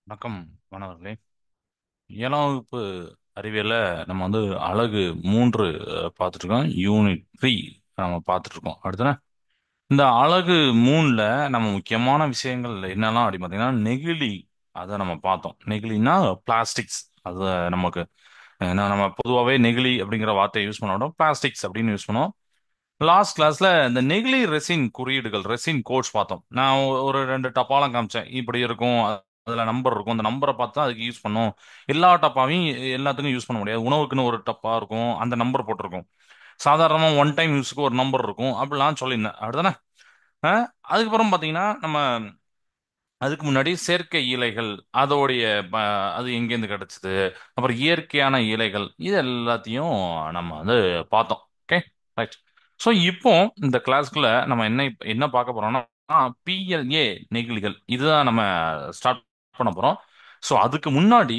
வணக்கம் மாணவர்களே. 7ஆம் வகுப்பு அறிவியல்ல நம்ம அழகு 3 பார்த்துட்டு இருக்கோம். யூனிட் 3 நம்ம பார்த்துட்டு இருக்கோம். அடுத்தன இந்த அழகு 3ல நம்ம முக்கியமான விஷயங்கள் என்னெல்லாம் அப்படி பார்த்தீங்கன்னா நெகிழி. அதை நம்ம பார்த்தோம். நெகிழினா பிளாஸ்டிக்ஸ். அது நமக்கு ஏன்னா நம்ம பொதுவாகவே நெகிழி அப்படிங்கிற வார்த்தையை யூஸ் பண்ண மாட்டோம், பிளாஸ்டிக்ஸ் அப்படின்னு யூஸ் பண்ணுவோம். லாஸ்ட் கிளாஸ்ல இந்த நெகிழி ரெசின் குறியீடுகள், ரெசின் கோட்ஸ் பார்த்தோம். நான் ஒரு ரெண்டு டப்பாலாம் காமிச்சேன். இப்படி இருக்கும், அதுல நம்பர் இருக்கும், அந்த நம்பரை பார்த்து தான் அதுக்கு யூஸ் பண்ணும். எல்லா டப்பாவையும் எல்லாத்துக்கும் யூஸ் பண்ண முடியாது. உணவுக்குன்னு ஒரு டப்பா இருக்கும், அந்த நம்பர் போட்டிருக்கும். சாதாரணமாக ஒன் டைம் யூஸுக்கு ஒரு நம்பர் இருக்கும், அப்படிலாம் சொல்லியிருந்தேன். அடுத்தானே அதுக்கப்புறம் பார்த்தீங்கன்னா நம்ம அதுக்கு முன்னாடி செயற்கை இலைகள், அதோடைய ப- அது எங்கேருந்து கிடைச்சது, அப்புறம் இயற்கையான இலைகள், இது எல்லாத்தையும் நம்ம பார்த்தோம். Okay, right. ஸோ இப்போ இந்த கிளாஸ்க்குள்ள நம்ம என்ன பார்க்க போறோம்னா பிஎல்ஏ நெகிழிகள், இதுதான் நம்ம ஸ்டார்ட் பண்ண போறோம். ஸோ அதுக்கு முன்னாடி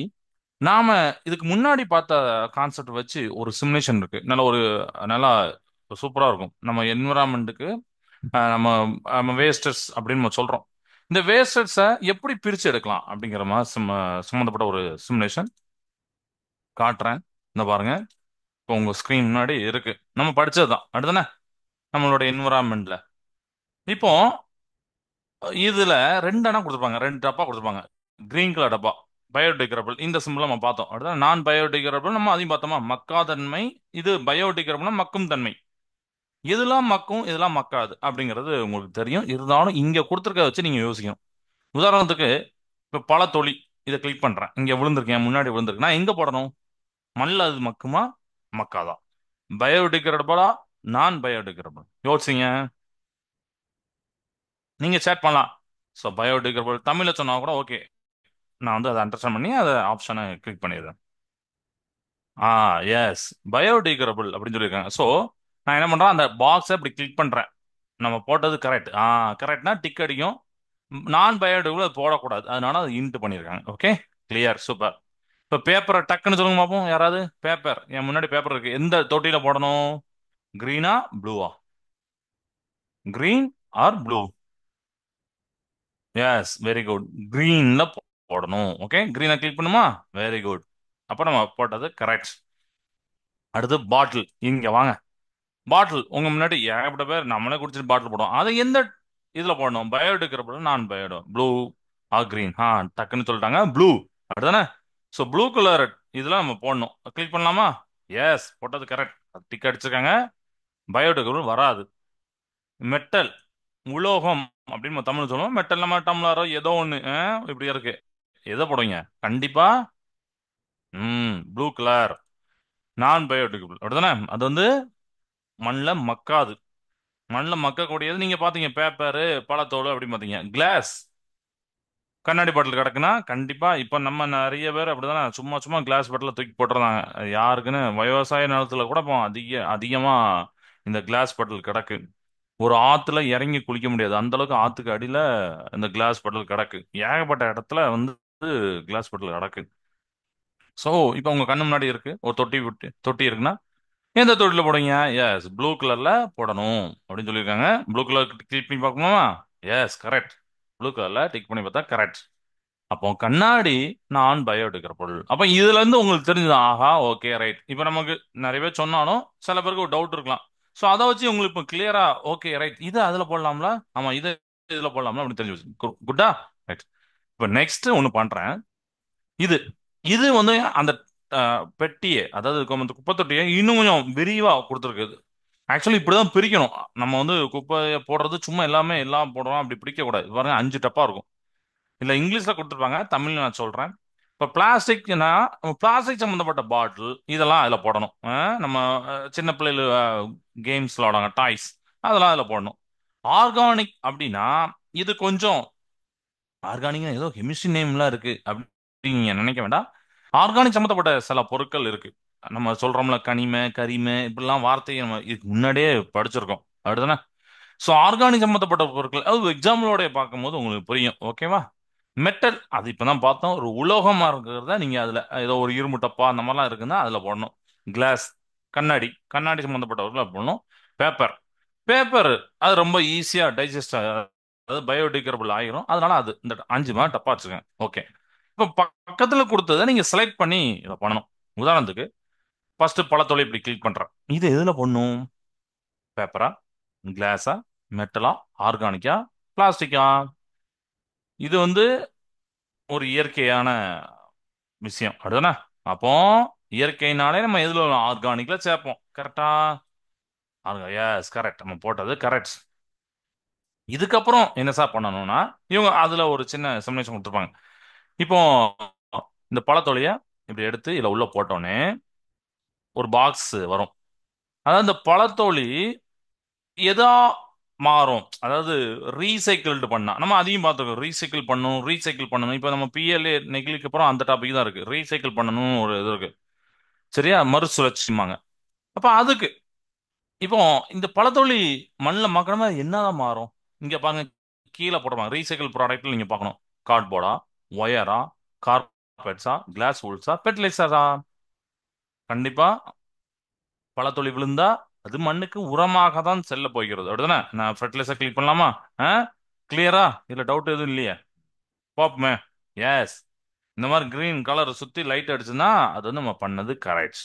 நாம இதுக்கு முன்னாடி பார்த்த கான்செப்ட் வச்சு ஒரு சிமுலேஷன் இருக்கு. நல்லா சூப்பரா இருக்கும். நம்ம என்விரான்மெண்ட்டுக்கு நம்ம நம்ம வேஸ்டர்ஸ் அப்படின்னு நம்ம சொல்றோம். இந்த வேஸ்டர்ஸை எப்படி பிரிச்சு எடுக்கலாம் அப்படிங்கிற மாதிரி சம்மந்தப்பட்ட ஒரு சிமுலேஷன் காட்டுறேன். இந்த பாருங்க, இப்போ உங்க ஸ்கிரீன் முன்னாடி இருக்கு. நம்ம படிச்சதுதான் அடுத்தானே நம்மளோட என்விரான்மெண்ட்ல. இப்போ இதுல ரெண்டு இடம் கொடுத்துருப்பாங்க, ரெண்டு டப்பா கொடுத்துருப்பாங்க. கிரீன் கலர் டப்பா பயோடிகிரபிள், இந்த சிம்பிள் நம்ம பார்த்தோம். அடுத்த நான் பயோடிகிரபிள் நம்ம அதையும் பார்த்தோமா, மக்காதன்மை. இது பயோடிகிரபிள்னா மக்கும் தன்மை. இதெல்லாம் மக்கும், இதெல்லாம் மக்காது அப்படிங்கிறது உங்களுக்கு தெரியும். இருந்தாலும் இங்க கொடுத்துருக்க வச்சு நீங்க யோசிக்கணும். உதாரணத்துக்கு இப்ப பழத்தொளி, இதை கிளிக் பண்றேன். இங்க விழுந்திருக்கேன், முன்னாடி விழுந்திருக்கு. நான் எங்க போடணும்? மண்ணில் அது மக்குமா மக்காதா? பயோடிகிரடபிளா நான் பயோடிகிரபிள்? யோசிங்க. நீங்க சேட் பண்ணலாம். ஸோ பயோடிகிரபிள் தமிழ்ல சொன்னா கூட ஓகே. நான் அதை அண்டர்ஸ்டாண்ட் பண்ணி அதை ஆப்ஷனை கிளிக் பண்ணிடுறேன். ஆ, எஸ், பயோடிகிரபிள் அப்படின்னு சொல்லியிருக்காங்க. ஸோ நான் என்ன பண்றேன், அந்த பாக்ஸை இப்படி கிளிக் பண்றேன். நம்ம போட்டது கரெக்ட். கரெக்ட்னா டிக் அடிக்கும். நான் பயோடிகிரபிள் அது போடக்கூடாது, அதனால அது இன்ட் பண்ணியிருக்காங்க. Okay, clear, super. இப்போ பேப்பரை டக்குன்னு சொல்லுங்க பார்ப்போம். யாராவது பேப்பர், என் முன்னாடி பேப்பர் இருக்கு, எந்த தொட்டியில போடணும்? கிரீனா ப்ளூவா? Green or blue? Yes, very good. கிரீன்ல போடணும். ஓகே, கிரீனை கிளிக் பண்ணுமா? Very good. அப்போ நம்ம போட்டது கரெக்ட். அடுத்து பாட்டில், இங்க வாங்க. பாட்டில் உங்க முன்னாடி ஏகப்பட்ட பேர் நம்மளே குடிச்சிட்டு பாட்டில் போடுவோம். அதை எந்த இதுல போடணும்? பயோடிகிரபிள் நான் பயோ ப்ளூ ஆ கிரீன்? டக்குன்னு சொல்லிட்டாங்க ப்ளூ. அப்படிதானே? ஸோ ப்ளூ கலர் இதுல நம்ம போடணும். கிளிக் பண்ணலாமா? எஸ், போட்டது கரெக்ட். டிக் அடிச்சிருக்காங்க. பயோடிகிரபிள் வராது. மெட்டல், உலோகம் அப்படின்னு நம்ம தமிழ் சொல்லுவோம். மெட்டல் நம்ம டம்ளரோ ஏதோ ஒண்ணு இப்படி இருக்கு. எதை போடுவீங்க? கண்டிப்பா ப்ளூ கலர் நான் பயோடிகிரபிள். அப்படிதானே? அது மண்ணில் மக்காது. மண்ணில் மக்கக்கூடியது நீங்க பாத்தீங்க, பேப்பரு, பழத்தோல் அப்படின்னு பாத்தீங்க. கிளாஸ், கண்ணாடி பாட்டில் கிடக்குன்னா கண்டிப்பா இப்ப நம்ம நிறைய பேர் அப்படிதானே சும்மா சும்மா கிளாஸ் பாட்டில தூக்கி போட்டுறாங்க. யாருக்குன்னு விவசாய நிலத்துல கூட இப்போ அதிகமா இந்த கிளாஸ் பாட்டில் கிடக்கு. ஒரு ஆத்துல இறங்கி குளிக்க முடியாது, அந்த அளவுக்கு ஆத்துக்கு அடியில இந்த கிளாஸ் பாட்டில் கிடக்கு. ஏகப்பட்ட இடத்துல கிளாஸ் பாட்டில் கிடக்கு. ஸோ இப்போ உங்க கண்ணு முன்னாடி இருக்கு ஒரு தொட்டி, விட்டு தொட்டி இருக்குன்னா எந்த தொட்டில போடுங்க? எஸ், ப்ளூ கலர்ல போடணும் அப்படின்னு சொல்லியிருக்காங்க. ப்ளூ கலர் கிளிக் பண்ணி பார்க்கணுமா? Yes, correct. ப்ளூ கலர்ல டிக் பண்ணி பார்த்தா கரெக்ட். அப்போ கண்ணாடி நான் பயோடிகிரபிள். அப்ப இதுல இருந்து உங்களுக்கு தெரிஞ்சது, ஆஹா, ஓகே, ரைட். இப்போ நமக்கு நிறைய பேர் சொன்னாலும் சில பேருக்கு ஒரு டவுட் இருக்கலாம். ஸோ அதை வச்சு உங்களுக்கு இப்போ கிளியரா ஓகே, ரைட், இது அதுல போடலாம்ல, ஆமா, இது இதுல போடலாம்ல அப்படின்னு தெரிஞ்சு வச்சு குட்டா. ரைட். இப்போ நெக்ஸ்ட் ஒன்று பண்றேன். இது இது அந்த பெட்டியை, அதாவது அந்த குப்பை தொட்டியை இன்னும் கொஞ்சம் விரிவா கொடுத்துருக்கு. ஆக்சுவலி இப்படிதான் பிரிக்கணும். நம்ம குப்பையை போடுறது சும்மா எல்லாமே எல்லாம் போடுறோம் அப்படி பிடிக்க கூடாது. பாருங்க, 5 டப்பா இருக்கும். இல்ல இங்கிலீஷ்ல கொடுத்துருப்பாங்க, தமிழ்ல நான் சொல்றேன். இப்ப பிளாஸ்டிக்னா பிளாஸ்டிக் சம்பந்தப்பட்ட பாட்டில் இதெல்லாம் அதுல போடணும். நம்ம சின்ன பிள்ளைகள் கேம்ஸ் விளாடுவாங்க, டாய்ஸ், அதெல்லாம் அதுல போடணும். ஆர்கானிக் அப்படின்னா இது கொஞ்சம், ஆர்கானிக் ஏதோ கெமிஸ்ட்ரி நேம்லாம் இருக்கு அப்படின்னு நீங்க நினைக்க வேண்டாம். ஆர்கானிக் சம்மந்தப்பட்ட சில பொருட்கள் இருக்கு. நம்ம சொல்றோம்ல, கனிம கரிம இப்படிலாம் வார்த்தையை நம்ம இதுக்கு முன்னாடியே படிச்சிருக்கோம். அப்படிதானே? ஸோ ஆர்கானிக் சம்மந்தப்பட்ட பொருட்கள் அது எக்ஸாம்பிளோட பார்க்கும்போது உங்களுக்கு புரியும். ஓகேவா? மெட்டல், அது இப்பதான் பார்த்தோம். ஒரு உலோகமா இருக்கிறத நீங்க அதுல ஏதோ ஒரு இரும்பு டப்பா அந்த மாதிரிலாம் இருக்குன்னா அதுல போடணும். கிளாஸ், கண்ணாடி, கண்ணாடி சம்மந்தப்பட்டவர்கள் போடணும். பேப்பர், பேப்பர் அது ரொம்ப ஈஸியா டைஜஸ்ட், அதாவது பயோடிகிரபிள் ஆகிரும். அதனால அது இந்த 5 மாதிரி டப்பா வச்சுக்கோங்க. ஓகே. இப்ப பக்கத்துல கொடுத்ததை நீங்க செலக்ட் பண்ணி இதை பண்ணணும். உதாரணத்துக்கு ஃபர்ஸ்ட் பழத்தோலை இப்படி கிளிக் பண்றேன். இது எதுல பண்ணும்? பேப்பரா, கிளாஸா, மெட்டலா, ஆர்கானிக்கா, பிளாஸ்டிக்கா? இது ஒரு இயற்கையான விஷயம் அப்படிதானே? அப்போ இயற்கைனாலே நம்ம எதுல ஆர்கானிக்ல சேர்ப்போம், கரெக்டா? Yes, correct. நம்ம போட்டது கரெக்ட். இதுக்கப்புறம் என்ன சார் பண்ணணும்னா, இவங்க அதுல ஒரு சின்ன எக்ஸ்பிளனேஷன் கொடுத்துருப்பாங்க. இப்போ இந்த பழத்தோலிய இப்படி எடுத்து இதுல உள்ள போட்டோன்னே ஒரு பாக்ஸ் வரும். அதாவது இந்த பழத்தோலி எதா மாறும், அதாவது ரீசைக்கிள்டு பண்ணா நம்ம அதையும் பார்த்துருக்கோம். ரீசைக்கிள் பண்ணணும், ரீசைக்கிள் பண்ணணும். இப்போ நம்ம பிஎல்ஏ நெகிழிக்கு அப்புறம் அந்த டாபிக் தான் இருக்கு, ரீசைக்கிள் பண்ணணும் ஒரு இது இருக்கு. சரியா? மறுசுழற்சிமாங்க. அப்ப அதுக்கு இப்போ இந்த பழத்தோலி மண்ணில் மக்கணுமா என்னதான் மாறும்? இங்க பாருங்க, கீழே போடுவாங்க ரீசைக்கிள் ப்ராடக்ட்ல நீங்க பார்க்கணும். கார்ட்போர்டா, ஒயரா, கார்பெட்ஸா, கிளாஸ் வூல்ஸா, பெர்டிலைசரா? கண்டிப்பா பழத்தொழி விழுந்தா அது மண்ணுக்கு உரமாக தான் செல்ல போகிறது, அப்படிதானே? நான் ஃபர்டிலைசர் கிளிக் பண்ணலாமா? கிளியரா? இதுல டவுட் எதுவும் இல்லையே? பாப்போமே. எஸ். இந்த மாதிரி கிரீன் கலர் சுத்தி லைட் அடிச்சுன்னா அது நம்ம பண்ணது கரெக்ட்.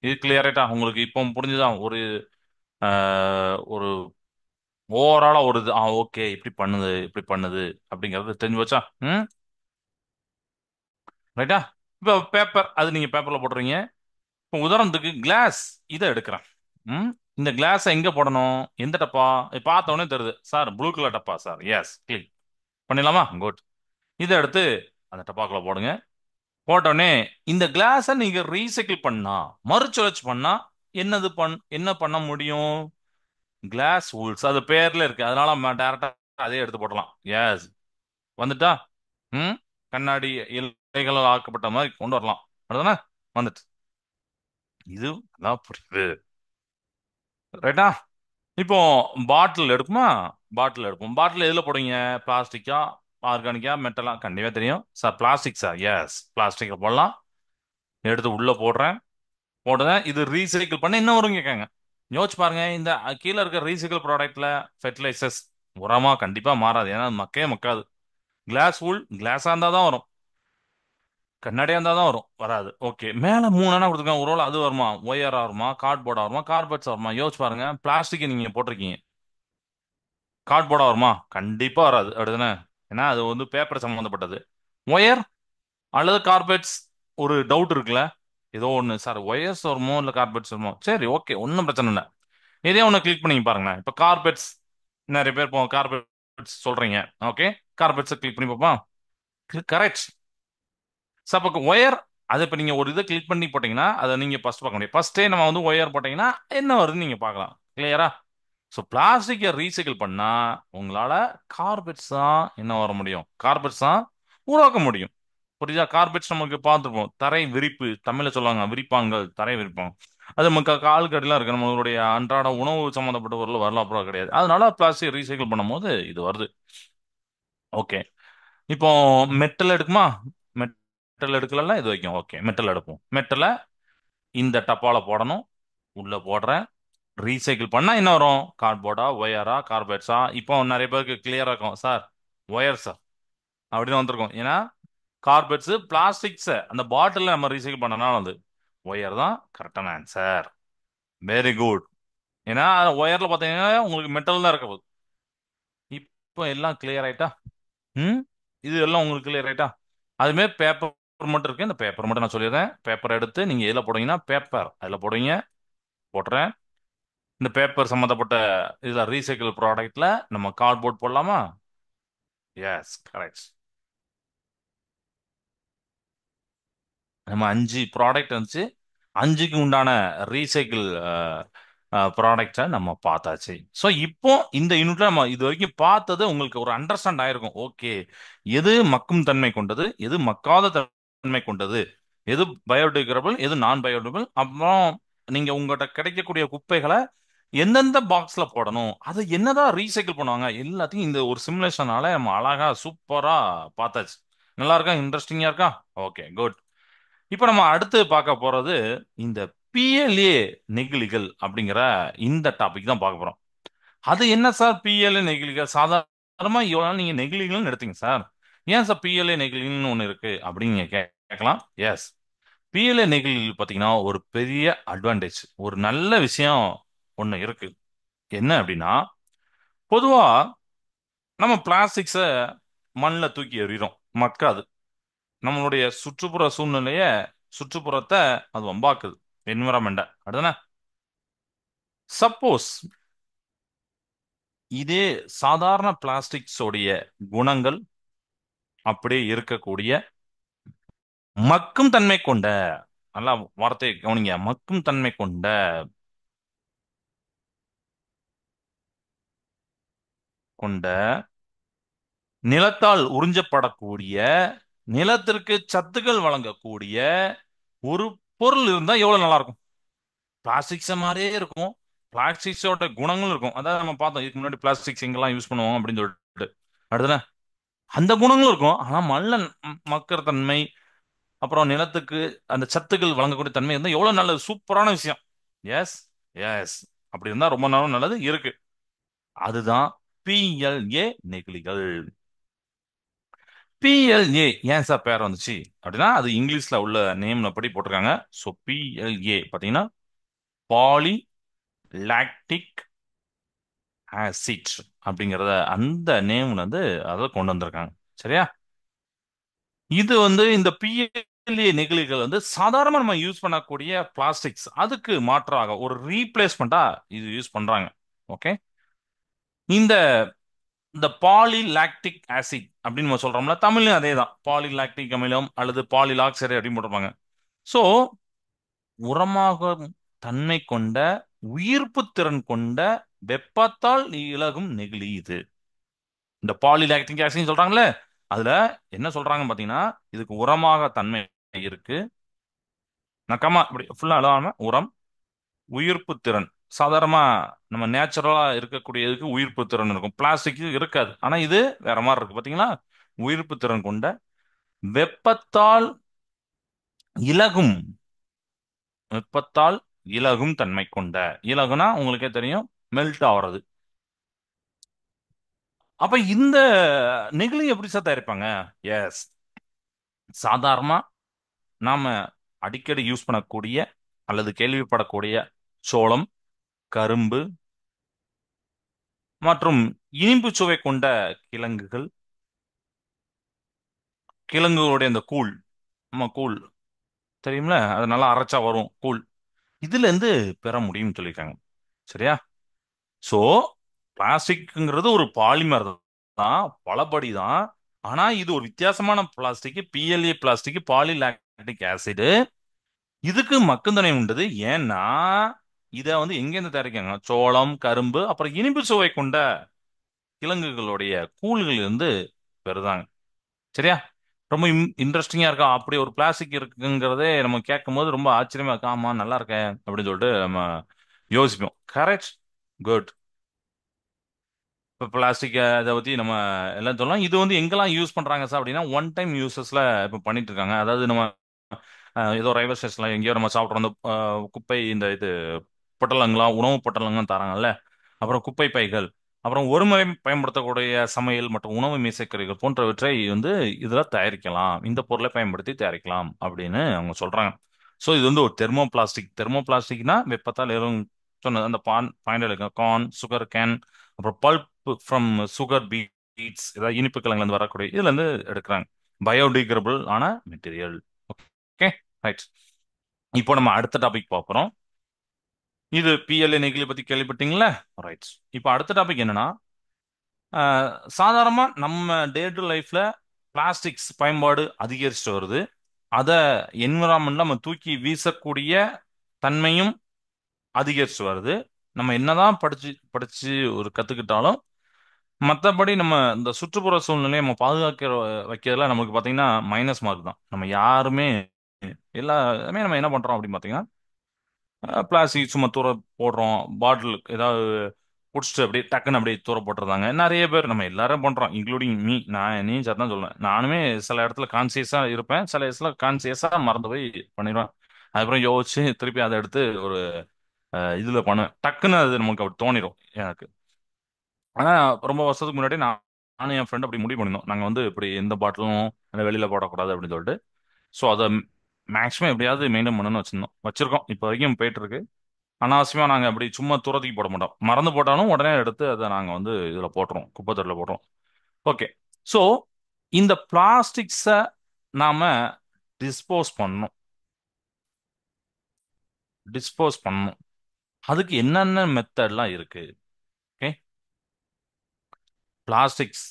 இது கிளியரேட்டா உங்களுக்கு இப்போ புரிஞ்சுதா? ஒரு ஓவராலா ஒரு இது ஓகே, இப்படி பண்ணுது இப்படி பண்ணுது அப்படிங்கறது தெரிஞ்சு வச்சா. ம். ரைட்டா? இப்போ பேப்பர், அது நீங்க பேப்பர்ல போடுறீங்க. இப்போ உதாரணத்துக்கு கிளாஸ் இதை எடுக்கிறேன். ம். இந்த கிளாஸை எங்க போடணும்? எந்த டப்பா? பார்த்த உடனே தெரியுது சார், ப்ளூ கலர் டப்பா சார். எஸ், கிளிக் பண்ணிடலாமா? குட். இதை எடுத்து அந்த டப்பாக்குள்ள போடுங்க. போட்ட உடனே இந்த கிளாஸை நீங்க ரீசைக்கிள் பண்ணா, மறுசுழற்சி பண்ணா என்ன பண்ண முடியும்? கிளாஸ் வூல்ஸ் அது பேர்ல இருக்கு, அதனால நம்ம டைரக்டா அதே எடுத்து போடலாம். எஸ். வந்துட்டா? ம். கண்ணாடி இலைகளால் ஆக்கப்பட்ட மாதிரி கொண்டு வரலாம், அதுதானே? வந்துட்டு இது நல்லா புரியுது. ரைட்டா? இப்போ பாட்டில் எடுக்குமா? பாட்டில் எடுப்போம். பாட்டில் எதுல போடுவீங்க? பிளாஸ்டிக்கா, ஆர்கானிக்கா, மெட்டலா? கண்டிப்பா தெரியும் சார், பிளாஸ்டிக் சார். எஸ், பிளாஸ்டிக்ல போடலாம். எடுத்து உள்ள போடுறேன். போடுறேன். இது ரீசைக்கிள் பண்ண என்ன வரும் கேட்காங்க. யோசிச்சு பாருங்க, இந்த கீழே இருக்க ரீசைக்கிள் ப்ராடக்ட்ல ஃபெர்டிலைசர்ஸ் உரமா கண்டிப்பா மாறாது, ஏன்னா அது மக்கவே மக்காது. கிளாஸ் வூல் கிளாஸா இருந்தா தான் வரும், கண்ணாடியா இருந்தா தான் வரும், வராது. ஓகே, மேல மூணு என்ன கொடுத்துருக்காங்க, ஒரு வேளை அது வருமா? ஒயரா வருமா? கார்ட்போர்டா வருமா? கார்பெட்ஸ் வருமா? யோசிச்சு பாருங்க. பிளாஸ்டிக் நீங்க போட்டிருக்கீங்க, கார்ட்போர்டா வருமா? கண்டிப்பா வராது, அப்படிதானே? ஏன்னா அது பேப்பர் சம்பந்தப்பட்டது. ஒயர் அல்லது கார்பெட்ஸ்? ஒரு டவுட் இருக்குல்ல, ஏதோ ஒன்று சார், ஒயர்ஸ் வருமோ இல்லை கார்பெட்ஸ் வருமோ? சரி, ஓகே, ஒன்றும் பிரச்சனை இல்லை. இதே ஒன்று கிளிக் பண்ணி பாருங்களேன். இப்போ கார்பெட்ஸ் நிறைய பேர் கார்பெட்ஸ் சொல்றீங்க. ஓகே, கார்பெட்ஸை கிளிக் பண்ணி பார்ப்போம். கரெக்ட். அப்போ ஒயர், அதை இப்போ நீங்க ஒரு இதை கிளிக் பண்ணி போட்டீங்கன்னா அதை நீங்க ஃபர்ஸ்ட் பார்க்க முடியும். ஃபர்ஸ்டே நம்ம ஒயர் போட்டீங்கன்னா என்ன வருதுன்னு நீங்க பார்க்கலாம். கிளியரா? ஸோ பிளாஸ்டிக்கை ரீசைக்கிள் பண்ணா உங்களால கார்பெட்ஸ் தான் என்ன வர முடியும், கார்பெட்ஸ் தான் உருவாக்க முடியும். புரியுதா? கார்பெட்ஸ் நமக்கு பார்த்துருப்போம், தரை விரிப்பு தமிழ்ல சொல்லுவாங்க, விரிப்பாங்கள், தரை விரிப்பாங்க. அது நமக்கு கால் கடிலாம் இருக்கு, நம்மளுடைய அன்றாட உணவு சம்மந்தப்பட்ட பொருள் வரலாம் அப்புறம் கிடையாது, அதனால பிளாஸ்டிக் ரீசைக்கிள் பண்ணும்போது இது வருது. ஓகே. இப்போ மெட்டல் எடுக்குமா? மெட்டல் எடுக்கல, இது வைக்கும். ஓகே, மெட்டல் எடுப்போம். மெட்டலை இந்த டப்பால போடணும். உள்ள போடுறேன். ரீசைக்கிள் பண்ணா என்ன வரும்? கார்ட்போர்டா, ஒயரா, கார்பெட்ஸா? இப்போ நிறைய பேருக்கு கிளியரா இருக்கும் சார், ஒயர் சார் அப்படின்னு வந்திருக்கும். ஏன்னா கார்பெட்ஸ் பிளாஸ்டிக்ஸ் அந்த பாட்டில் நம்ம ரீசைக்கிள் பண்ணனால ஒயர் தான் கரெக்டான ஆன்சர். Very good. ஏன்னா ஒயர்ல பாத்தீங்கன்னா உங்களுக்கு மெட்டல் தான் இருக்க போகுது. இப்போ எல்லாம் கிளியர் ஆயிட்டா? ம். இது எல்லாம் உங்களுக்கு கிளியர் ஆயிட்டா? அதுமே பேப்பர் மட்டும் இருக்கு, இந்த பேப்பர் மட்டும் நான் சொல்லிடுறேன். பேப்பர் எடுத்து நீங்க எதுல போடுவீங்கன்னா பேப்பர் அதுல போடுவீங்க. போட்டுறேன். இந்த பேப்பர் சம்மந்தப்பட்ட இதுல ரீசைக்கிள் ப்ராடக்ட்ல நம்ம கார்ட்போர்ட் போடலாமா? Yes, correct. நம்ம 5 ப்ராடக்ட் இருந்துச்சு. 5க்கு உண்டான ரீசைக்கிள் ப்ராடக்டை நம்ம பார்த்தாச்சு. ஸோ இப்போ இந்த யூனிட்ல நம்ம இது வரைக்கும் பார்த்தது உங்களுக்கு ஒரு அண்டர்ஸ்டாண்ட் ஆயிருக்கும். ஓகே, எது மக்கும் தன்மை கொண்டது, எது மக்காத தன்மை கொண்டது, எது பயோடிகிரேடபிள், எது நான் பயோடிகிரேடபிள், அப்புறம் நீங்க உங்கள்கிட்ட கிடைக்கக்கூடிய குப்பைகளை எந்தெந்த பாக்ஸ்ல போடணும், அதை என்னதான் ரீசைக்கிள் பண்ணுவாங்க, எல்லாத்தையும் இந்த ஒரு சிமுலேஷனால நம்ம அழகா சூப்பரா பார்த்தாச்சு. நல்லா இருக்கா? இன்ட்ரெஸ்டிங்கா இருக்கா? Okay, good. இப்போ நம்ம அடுத்து பார்க்க போறது இந்த பிஎல்ஏ நெகிழிகள் அப்படிங்கிற இந்த டாபிக் தான் பார்க்க போறோம். அது என்ன சார் பிஎல்ஏ நெகிழிகள்? சாதாரணமா இவ்வளவு நாள் நீங்க நெகிழிகள்னு எடுத்தீங்க சார். ஏன் சார் பிஎல்ஏ நெகிழின்னு ஒன்று இருக்கு அப்படின்னு நீங்க கேட்கலாம். எஸ், பிஎல்ஏ நெகிழி பார்த்தீங்கன்னா ஒரு பெரிய அட்வான்டேஜ், ஒரு நல்ல விஷயம் ஒன்று இருக்கு. என்ன அப்படின்னா, பொதுவா நம்ம பிளாஸ்டிக்ஸை மண்ணில் தூக்கி எறிகிறோம், மக்காது. நம்மளுடைய சுற்றுப்புற சூழ்நிலைய, சுற்றுப்புறத்தை அது வம்பாக்குது, என்விரான்மெண்ட. அடுத்தானே, சப்போஸ் இதே சாதாரண பிளாஸ்டிக்ஸோடைய குணங்கள் அப்படியே இருக்கக்கூடிய மக்கும் தன்மை கொண்ட, நல்லா வார்த்தையை கவனிங்க, மக்கும் தன்மை கொண்ட கொண்ட நிலத்தால் உறிஞ்சப்படக்கூடிய, நிலத்திற்கு சத்துக்கள் வழங்கக்கூடிய ஒரு பொருள் இருந்தா எவ்வளவு நல்லா இருக்கும். பிளாஸ்டிக்ஸ் மாதிரியே இருக்கும், பிளாஸ்டிக்ஸோட குணங்களும் இருக்கும். அதாவது நம்ம பார்த்தோம் இதுக்கு முன்னாடி பிளாஸ்டிக்ஸ் எங்கெல்லாம் யூஸ் பண்ணுவோம் அப்படின்னு சொல்லிட்டு. அடுத்தது அந்த குணங்களும் இருக்கும், ஆனா மண்ணில் மக்கற தன்மை, அப்புறம் நிலத்துக்கு அந்த சத்துக்கள் வழங்கக்கூடிய தன்மை இருந்தா எவ்வளவு நல்லது, சூப்பரான விஷயம். எஸ், எஸ், அப்படி இருந்தா ரொம்ப நாளும் நல்லது இருக்கு. அதுதான் பிஎல்ஏ நெகிழிகள். பிஎல்ஏ ஏன் சார் பேர் வந்துச்சு அப்படின்னா, அது இங்கிலீஷ்ல உள்ள நேம்ல படி போட்டிருக்காங்க. ஸோ பிஎல்ஏ பார்த்தீங்கன்னா பாலி லாக்டிக் ஆசிட் அப்படிங்கிறத அந்த நேம்ல வந்து அதை கொண்டு வந்திருக்காங்க. சரியா? இது வந்து இந்த பிஎல்ஏ நெகிழிகள் வந்து சாதாரணமா நம்ம யூஸ் பண்ணக்கூடிய பிளாஸ்டிக்ஸ், அதுக்கு மாற்றாக ஒரு ரீப்ளேஸ்மெண்டா இது யூஸ் பண்றாங்க. ஓகே. இந்த இந்த பாலிலாக்டிக் ஆசிட் அப்படின்னு நம்ம சொல்றோம்ல, தமிழ்லயும் அதே தான், பாலிலாக்டிக் அமிலம் அல்லது பாலிலாக்சைடு அப்படின்னு போட்டிருப்பாங்க. ஸோ உரமாக தன்மை கொண்ட, உயிர்ப்பு திறன் கொண்ட, வெப்பத்தால் இலகும் நெகிழி இது. இந்த பாலிலாக்டிக் ஆசிட் சொல்றாங்கல்ல, அதுல என்ன சொல்றாங்க பாத்தீங்கன்னா, இதுக்கு உரமாக தன்மை இருக்கு. நக்கமா இப்படி ஃபுல்லா எழுதாம, உரம், உயிர்ப்பு திறன். சாதாரணமா நம்ம நேச்சுரலா இருக்கக்கூடியதுக்கு உயிர்ப்பு திறன் இருக்கும், பிளாஸ்டிக் இருக்காது. ஆனா இது வேற மாதிரி இருக்கு பாத்தீங்களா. உயிர்ப்பு திறன் கொண்ட, வெப்பத்தால் இலகும், வெப்பத்தால் இலகும் தன்மை கொண்ட. இலகுனா உங்களுக்கே தெரியும், மெல்ட் ஆகுறது. அப்ப இந்த நெகிழி எப்படி சார் தயாரிப்பாங்க? எஸ், சாதாரணமா நாம அடிக்கடி யூஸ் பண்ணக்கூடிய அல்லது கேள்விப்படக்கூடிய சோளம், கரும்பு மற்றும் இனிப்பு சுவை கொண்ட கிழங்குகள், கிழங்குகளுடைய அந்த கூழ், நம்ம கூழ் தெரியும்ல, அது நல்லா அரைச்சா வரும் கூழ், இதுல இருந்து பெற முடியும்னு சொல்லியிருக்காங்க. சரியா? சோ பிளாஸ்டிக்ங்கிறது ஒரு பாலிமர் தான், பலபடி தான். ஆனா இது ஒரு வித்தியாசமான plastic, PLA plastic, polylactic acid. இதுக்கு மக்குந்தனை உண்டது. ஏன்னா இத வந்து எங்கேருந்து தயாரிக்காங்க, சோளம், கரும்பு, அப்புறம் இனிப்பு சுவை கொண்ட கிழங்குகளுடைய கூழ்கள் இருந்து பெறுதாங்க. சரியா? ரொம்ப இன்ட்ரெஸ்டிங்கா இருக்கா, அப்படி ஒரு பிளாஸ்டிக் இருக்குங்கிறதே நம்ம கேட்கும் போது ரொம்ப ஆச்சரியமா இருக்கு. ஆமா, நல்லா இருக்கேன் அப்படின்னு சொல்லிட்டு நம்ம யோசிப்போம். கரெக்ட். குட். இப்போ பிளாஸ்டிக் அதை பத்தி நம்ம எல்லாம் சொல்லலாம். இது வந்து எங்கெல்லாம் யூஸ் பண்றாங்க சார் அப்படின்னா, ஒன் டைம் யூசஸ்ல இப்போ பண்ணிட்டு இருக்காங்க. அதாவது நம்ம ஏதோ ரயில்வே ஸ்டேஷன்ல எங்கேயோ நம்ம சாப்பிட்றோம், அந்த குப்பை, இந்த இது பொட்டலங்களாம், உணவு பொட்டலங்களும் தராங்கல்ல, அப்புறம் குப்பை பைகள், அப்புறம் ஒருமுறை பயன்படுத்தக்கூடிய சமையல் மற்றும் உணவு மேசைக்கறிகள் போன்றவற்றை வந்து இதுல தயாரிக்கலாம், இந்த பொருளை பயன்படுத்தி தயாரிக்கலாம் அப்படின்னு அவங்க சொல்றாங்க. ஸோ இது வந்து ஒரு தெர்மோ பிளாஸ்டிக். தெர்மோ பிளாஸ்டிக்னா வெப்பத்தால் எதுவும் சொன்னது, அந்த பாயிண்ட் கார்ன், சுகர் கேன், அப்புறம் பல்ப் ஃப்ரம் சுகர் பீட்ஸ், ஏதாவது இனிப்பு கிழங்குல இருந்து வரக்கூடிய இதுல இருந்து எடுக்கிறாங்க. பயோடிகிரபிள் ஆன மெட்டீரியல். Okay, right. இப்போ நம்ம அடுத்த டாபிக் பார்க்குறோம். இது பிஎல்ஏ நெகிழி பத்தி கேள்விப்பட்டீங்களா? ரைட். இப்போ அடுத்த டாபிக் என்னன்னா, சாதாரணமா நம்ம டே டு லைஃப்ல பிளாஸ்டிக்ஸ் பயன்பாடு அதிகரிச்சுட்டு வருது. அத என்விரான்மெண்ட்ல நம்ம தூக்கி வீசக்கூடிய தன்மையும் அதிகரிச்சு வருது. நம்ம என்னதான் படிச்சு படிச்சு ஒரு கத்துக்கிட்டாலும், மற்றபடி நம்ம இந்த சுற்றுப்புற சூழ்நிலையை நம்ம பாதுகாக்கிற வைக்கிறதுல நமக்கு பாத்தீங்கன்னா மைனஸ் மார்க் தான். நம்ம யாருமே, எல்லாமே நம்ம என்ன பண்றோம் அப்படின்னு பாத்தீங்கன்னா, பிளாஸ்டிக் சும்மா தூர போடுறோம். பாட்டில் ஏதாவது குடிச்சிட்டு அப்படியே டக்குன்னு அப்படியே தூர போட்டுறதாங்க நிறைய பேர். நம்ம எல்லாரும் பண்றோம், இன்க்ளூடிங் மீ. நான் நீ சார் தான் சொல்லுவேன். நானுமே சில இடத்துல கான்சியஸா இருப்பேன், சில இடத்துல கான்சியஸா மறந்து போய் பண்ணிடுவேன். அதுக்கப்புறம் யோசிச்சு திருப்பி அதை எடுத்து ஒரு இதுல பண்ணுவேன். டக்குன்னு அது நமக்கு அப்படி தோணிடும் எனக்கு. ஆனா ரொம்ப வருஷத்துக்கு முன்னாடி நான் நானும் என் ஃப்ரெண்ட் அப்படி முடிவு பண்ணியிருந்தோம். நாங்கள் வந்து இப்படி எந்த பாட்டிலும் வெளியில போடக்கூடாது அப்படின்னு சொல்லிட்டு. ஸோ அதை மேக்ஸிமம் எப்படியாவது மெயின்டைன் பண்ணணும்னு வச்சிருக்கோம். இப்போ வரைக்கும் போயிட்டு இருக்கு. அனாவசியமா நாங்கள் அப்படி சும்மா தூரத்துக்கு போட மாட்டோம். மறந்து போட்டாலும் உடனே எடுத்து அதை நாங்கள் வந்து இதில் போட்டுருவோம், குப்பை தொட்டியில் போட்டுருவோம். ஓகே. ஸோ இந்த பிளாஸ்டிக்ஸை நாம டிஸ்போஸ் பண்ணணும். டிஸ்போஸ் பண்ணணும். அதுக்கு என்னென்ன மெத்தட்லாம் இருக்கு? ஓகே. பிளாஸ்டிக்ஸ்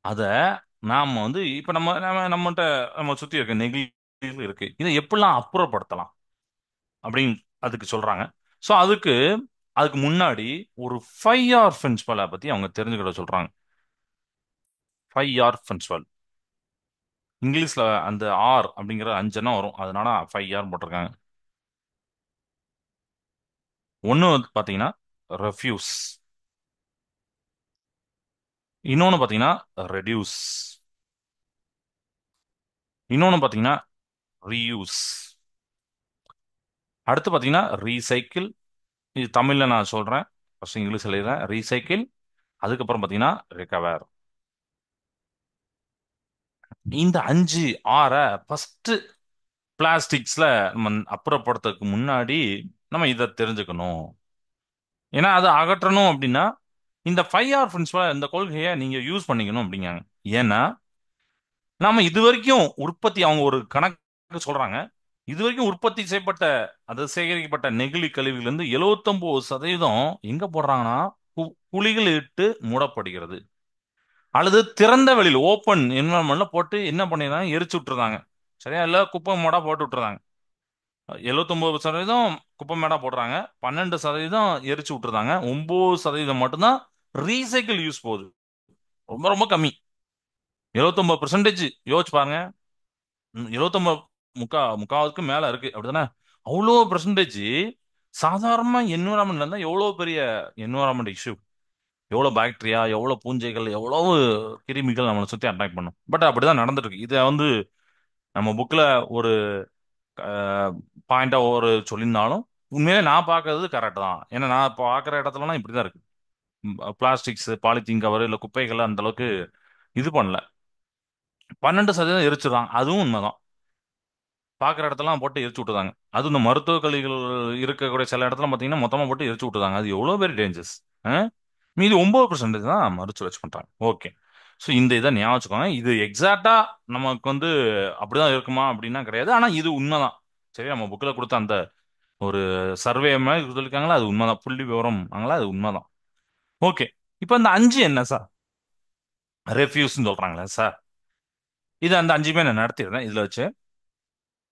அதை நாம வந்து இப்ப நம்மகிட்ட நம்ம சுத்தி இருக்க நெகிழி இருக்கு, இதை எப்படிலாம் அப்புறப்படுத்தலாம் அப்படின்னு அதுக்கு சொல்றாங்க. ஸோ அதுக்கு அதுக்கு முன்னாடி ஒரு 5R பிரின்சிபலை பத்தி அவங்க தெரிஞ்சுக்கிட சொல்றாங்க. 5R principal. இங்கிலீஷ்ல அந்த ஆர் அப்படிங்கிற 5 வரும், அதனால 5R போட்டிருக்காங்க. ஒன்று வந்து பாத்தீங்கன்னா ரெஃப்யூஸ், இன்னொன்னு பாத்தீங்கன்னா ரெடியூஸ், இன்னொன்னு பாத்தீங்கன்னா ரீயூஸ், அடுத்து பாத்தீங்கன்னா ரீசைக்கிள். இது தமிழ்ல நான் சொல்றேன், ஃபர்ஸ்ட் இங்கிலீஷ்ல எழுதுறேன். ரீசைக்கிள், அதுக்கப்புறம் பாத்தீங்கன்னா ரெக்கவர். இந்த 5 ஆற ஃபர்ஸ்ட் பிளாஸ்டிக்ஸ்ல நம்ம அப்புறப்படுத்துறதுக்கு முன்னாடி நம்ம இதை தெரிஞ்சுக்கணும். ஏன்னா அதை அகற்றணும் அப்படின்னா இந்த 5R பிரின்சிபல், இந்த கொள்கையை நீங்க யூஸ் பண்ணிக்கணும் அப்படிங்காங்க. ஏன்னா நாம இது வரைக்கும் உற்பத்தி, அவங்க ஒரு கணக்கு சொல்றாங்க, இது வரைக்கும் உற்பத்தி செய்யப்பட்ட, அது சேகரிக்கப்பட்ட நெகிழி கழிவுல இருந்து 79% எங்க போடுறாங்கன்னா குழிகள் இட்டு மூடப்படுகிறது, அல்லது திறந்த வெளியில் ஓப்பன் என்வரன்மெண்ட்ல போட்டு என்ன பண்ணிடுறாங்க, எரிச்சு விட்டுருந்தாங்க. சரியா? இல்ல குப்பை மேடா போட்டு விட்டுறாங்க. 79% குப்பை மேடா போடுறாங்க, 12% எரிச்சு விட்டுருந்தாங்க, 9% மட்டும்தான் ரீசைக்கிள் யூஸ் போகுது. ரொம்ப ரொம்ப கம்மி. 79% யோசிச்சு பாருங்க. 79 முக்காவதுக்கு மேல இருக்கு அப்படிதானே? அவ்வளோ பெர்சன்டேஜ் சாதாரண என்விரான்மெண்ட்ல இருந்தா எவ்வளவு பெரிய என்விரான்மெண்ட் இஷ்யூ, எவ்வளவு பாக்டீரியா, எவ்வளவு பூஞ்சைகள், எவ்வளவு கிருமிகள் நம்மளை சுத்தி அட்டாக் பண்ணும். பட் அப்படிதான் நடந்துட்டு இருக்கு. இதை வந்து நம்ம புக்ல ஒரு பாயிண்டா ஒரு சொல்லியிருந்தாலும் உண்மையிலே நான் பார்க்கறது கரெக்ட் தான். ஏன்னா நான் பார்க்குற இடத்துலலாம் இப்படிதான் இருக்கு. பிளாஸ்டிக்ஸ், பாலித்தீன் கவர், இல்ல குப்பைகள் அந்த அளவுக்கு இது பண்ணல. 12% எரிச்சிடறாங்க, அதுவும் உண்மைதான். பார்க்குற இடத்தெல்லாம் போட்டு எரிச்சு விட்டுதாங்க. அதுவும் இந்த மருத்துவ கழிவுகள் இருக்கக்கூடிய சில இடத்துல பார்த்தீங்கன்னா மொத்தமாக போட்டு எரிச்சு விட்டுதாங்க. அது எவ்வளோ பெரிய டேஞ்சர்ஸ். மீதி 9% தான் மறுசுழற்சி பண்றாங்க. ஓகே. ஸோ இந்த இதை ஞாபகம் வச்சுக்கோங்க. இது எக்ஸாக்டா நமக்கு வந்து அப்படிதான் இருக்குமா அப்படின்னா கிடையாது, ஆனா இது உண்மைதான். சரி, நம்ம புக்கில் கொடுத்த அந்த ஒரு சர்வே மாதிரி சொல்லியிருக்காங்களா, அது உண்மைதான். புள்ளி விவரம் ஆங்களா, அது உண்மைதான். ஓகே. இப்போ இந்த 5 என்ன சார்? ரெஃப்யூஸ்ன்னு சொல்றாங்களே சார், இது அந்த 5மே நான் நடத்திடுறேன் இதுல வச்சு.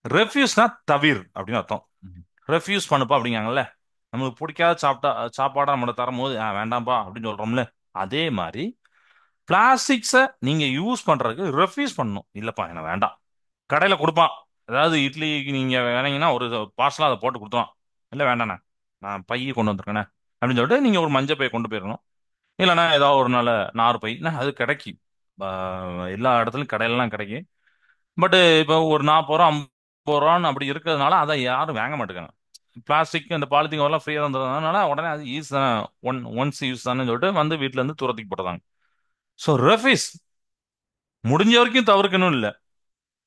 ரெஃப்யூஸ்னா தவிர் அப்படின்னு அர்த்தம். ரெஃப்யூஸ் பண்ணுப்பா அப்படிங்காங்கல்ல, நம்மளுக்கு பிடிக்காத சாப்பாடா நம்ம தரும்போது வேண்டாம்ப்பா அப்படின்னு சொல்றோம்ல, அதே மாதிரி பிளாஸ்டிக்ஸை நீங்க யூஸ் பண்றதுக்கு ரெஃப்யூஸ் பண்ணணும். இல்லப்பா எனக்கு வேண்டாம். கடையில கொடுப்பான், அதாவது இட்லிக்கு நீங்க வேணீங்கன்னா ஒரு பார்சலா அதை போட்டு கொடுத்துருவான். இல்ல வேண்டாண்ணே, நான் பைய கொண்டு வந்திருக்கேனே அப்படின்னு சொல்லிட்டு நீங்க ஒரு மஞ்சள் பை கொண்டு போயிடணும். இல்லைன்னா ஏதாவது ஒரு நல்ல நார் பை அது கிடைக்கும். எல்லா இடத்துலயும் கடையிலலாம் கிடைக்கும். பட் இப்போ ஒரு 40 ரூபா 50 ரூபான்னு அப்படி இருக்கிறதுனால அதை யாரும் வாங்க மாட்டேங்காங்க. பிளாஸ்டிக் இந்த பாலித்தீன் வரலாம் ஃப்ரீயாக இருந்ததுனால உடனே அது யூஸ் தானே, ஒன்ஸ் யூஸ் தானே சொல்லிட்டு வந்து வீட்டுல இருந்து தூரத்துக்கு போட்டுறாங்க. ஸோ ரெஃபீஸ் முடிஞ்ச வரைக்கும் தவிர்க்கணும். இல்ல,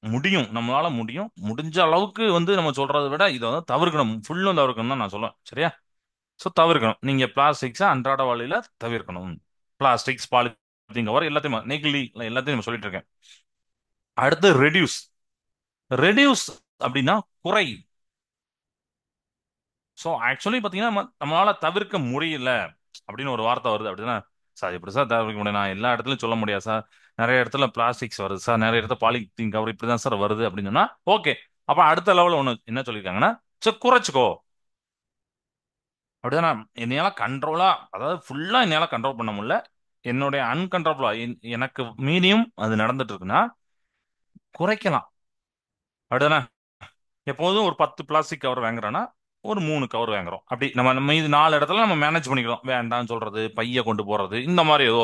முடியும், நம்மளால முடியும். முடிஞ்ச அளவுக்கு வந்து நம்ம சொல்றதை விட இதை வந்து தவிர்க்கணும், ஃபுல்லும் தவிர்க்கணும் தான் நான் சொல்லுவேன். சரியா? ஸோ தவிர்க்கணும். நீங்க பிளாஸ்டிக்ஸை அன்றாட வழியில தவிர்க்கணும். பிளாஸ்டிக்ஸ், பாலித்தீன் கவர் எல்லாத்தையும், நெகிழி எல்லாத்தையும் நம்ம சொல்லிட்டு இருக்கேன். அடுத்து ரெடியூஸ். ரெடியூஸ் அப்படின்னா குறை. ஸோ ஆக்சுவலி பார்த்தீங்கன்னா நம்மளால தவிர்க்க முடியல அப்படின்னு ஒரு வார்த்தை வருது அப்படின்னா, சார் எப்படி சார் தவிர்க்க முடியும்? நான் எல்லா இடத்துலையும் சொல்ல முடியாது சார், நிறைய இடத்துல பிளாஸ்டிக்ஸ் வருது சார், நிறைய இடத்துல பாலித்தீன் கவர் இப்படி தான் சார் வருது அப்படின்னு சொன்னா ஓகே. அப்ப அடுத்த லெவலில் ஒன்று என்ன சொல்லியிருக்காங்கன்னா, சரி குறைச்சிக்கோ அப்படிதானே. என்னையால கண்ட்ரோலா, அதாவது ஃபுல்லா என்னால கண்ட்ரோல் பண்ண முடியல, என்னுடைய அன்கண்ட்ரோலா எனக்கு மீறியும் அது நடந்துட்டு இருக்குன்னா குறைக்கலாம். அப்படிதானே? எப்போதும் ஒரு 10 பிளாஸ்டிக் கவர் வாங்குறோம்னா ஒரு 3 கவர் வாங்குறோம். அப்படி நம்ம நம்ம இது 4 இடத்துல நம்ம மேனேஜ் பண்ணிக்கிறோம். வேண்டாம்னு சொல்றது, பைய கொண்டு போறது, இந்த மாதிரி ஏதோ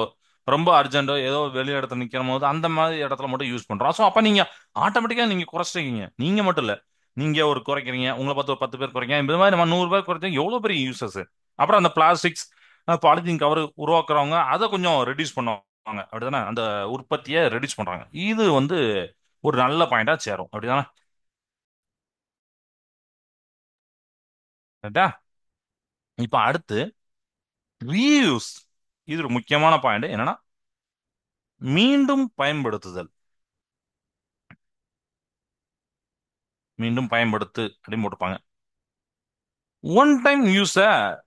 ரொம்ப அர்ஜென்ட்டோ ஏதோ வெளி இடத்துல நிக்கிற போது அந்த மாதிரி இடத்துல மட்டும் யூஸ் பண்றோம். ஸோ அப்ப நீங்க ஆட்டோமேட்டிக்கா நீங்க குறைச்சிட்டீங்க. நீங்க மட்டும் இல்ல, நீங்க ஒரு குறைக்கிறீங்க, உங்களை பார்த்து ஒரு 10 பேர் குறைக்கிறீங்க, இந்த மாதிரி நம்ம 100 பேர் குறைச்சா எவ்வளவு பெரிய யூசஸ். அப்புறம் அந்த பிளாஸ்டிக்ஸ், பாலித்தீன் கவர் உருவாக்குறவங்க அதை கொஞ்சம் ரெடியூஸ் பண்ணுவாங்க. அப்படிதானே? அந்த உற்பத்தியை ரெடியூஸ் பண்றாங்க. இது வந்து ஒரு நல்ல பாயிண்டா சேரும். அப்படிதானே? ரைட்டா? இப்ப அடுத்து ரீயூஸ். இது ஒரு முக்கியமான பாயிண்ட் என்னன்னா மீண்டும் பயன்படுத்துதல். மீண்டும் பயன்படுத்து அப்படின்னு போட்டுப்பாங்க. ஒன் டைம் யூஸ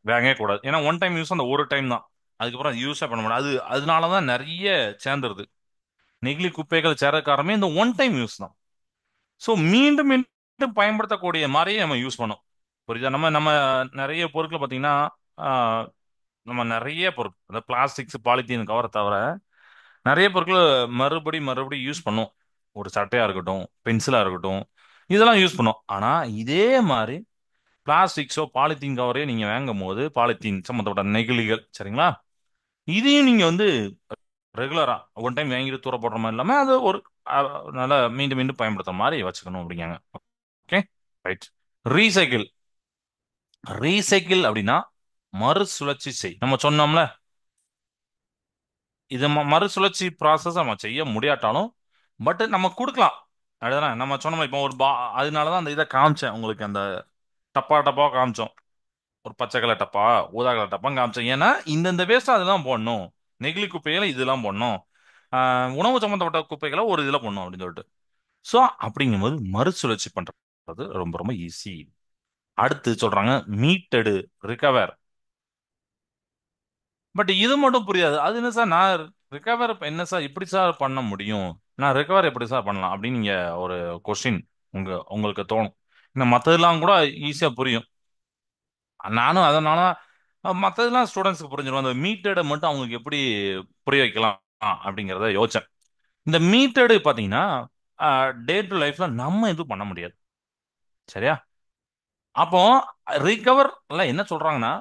வாங்கவே கூடாது. ஏன்னா ஒன் டைம் யூஸ் அந்த ஒரு டைம் தான். அதுக்கப்புறம் யூஸே பண்ண முடியாது. அதனாலதான் நிறைய சேர்ந்துருது. நெகிழி குப்பைகள் சேர காரணமே இந்த ஒன் டைம் யூஸ் தான். ஸோ மீண்டும் மீண்டும் பயன்படுத்தக்கூடிய மாதிரியே நம்ம யூஸ் பண்ணோம். புரியுதா? நம்ம நம்ம நிறைய பொருட்கள் பார்த்தீங்கன்னா, ஆஹ், நம்ம நிறைய பொருட்கள் அந்த பிளாஸ்டிக்ஸ் பாலித்தீன் கவரை தவிர நிறைய பொருட்கள் மறுபடி யூஸ் பண்ணோம். ஒரு சட்டையா இருக்கட்டும், பென்சிலா இருக்கட்டும், இதெல்லாம் யூஸ் பண்ணோம். ஆனா இதே மாதிரி பிளாஸ்டிக்ஸோ பாலித்தீன் கவரையோ நீங்க வாங்கும் போது பாலித்தீன் சம்மந்தப்பட்ட நெகிழிகள் சரிங்களா, இதையும் நீங்க வந்து ரெகுலரா ஒன் டைம் வாங்கிட்டு தூர போடுற மாதிரி இல்லாம அது ஒரு நல்லா மீண்டும் மீண்டும் பயன்படுத்துற மாதிரி வச்சுக்கணும் அப்படிங்காங்க. Okay, right. ரீசைக்கிள். ரீசைக்கிள் அப்படின்னா மறுசுழற்சி செய். நம்ம சொன்னோம்ல, இது மறுசுழற்சி ப்ராசஸ் நம்ம செய்ய முடியாட்டாலும் பட் நம்ம கொடுக்கலாம். அதுதானே நம்ம சொன்னோம். இப்போ ஒரு அதனாலதான் அந்த இதை காமிச்சேன் உங்களுக்கு, அந்த டப்பா டப்பா காமிச்சோம். ஒரு பச்சை கலர் டப்பா, ஊதா கலர் டப்பான்னு காமிச்சேன். ஏன்னா இந்தந்த வேஸ்ட் அதெல்லாம் போடணும். நெகிழி குப்பைகளை இதெல்லாம் போடணும். உணவு சம்பந்தப்பட்ட குப்பைகளை ஒரு இதில் போடணும் அப்படின்னு சொல்லிட்டு. ஸோ அப்படிங்கும்போது மறுசுழற்சி பண்றது ரொம்ப ரொம்ப ஈஸி. அடுத்து சொல்றாங்க மீட்டெடு, ரிகவர். பட் இது மட்டும் புரியாது. அது என்ன சார், நான் ரிகவர் என்ன சார் இப்படி சார் பண்ண முடியும்? நான் ரிகவர் எப்படி சார் பண்ணலாம் அப்படின்னு நீங்க ஒரு கொஸ்டின் உங்களுக்கு தோணும். இந்த மற்றதெல்லாம் கூட ஈஸியா புரியும். நானும் அதனால மற்றதெல்லாம் ஸ்டூடெண்ட்ஸ்க்கு புரிஞ்சிடும். அந்த மீட்டடை மட்டும் அவங்களுக்கு எப்படி புரிய வைக்கலாம் அப்படிங்கிறத யோசிச்சேன். இந்த மீட்டடு பார்த்தீங்கன்னா டே டு லைஃப்ல நம்ம எதுவும் பண்ண முடியாது. சரியா? அப்போ ரிகவர்ல என்ன சொல்றாங்கன்னா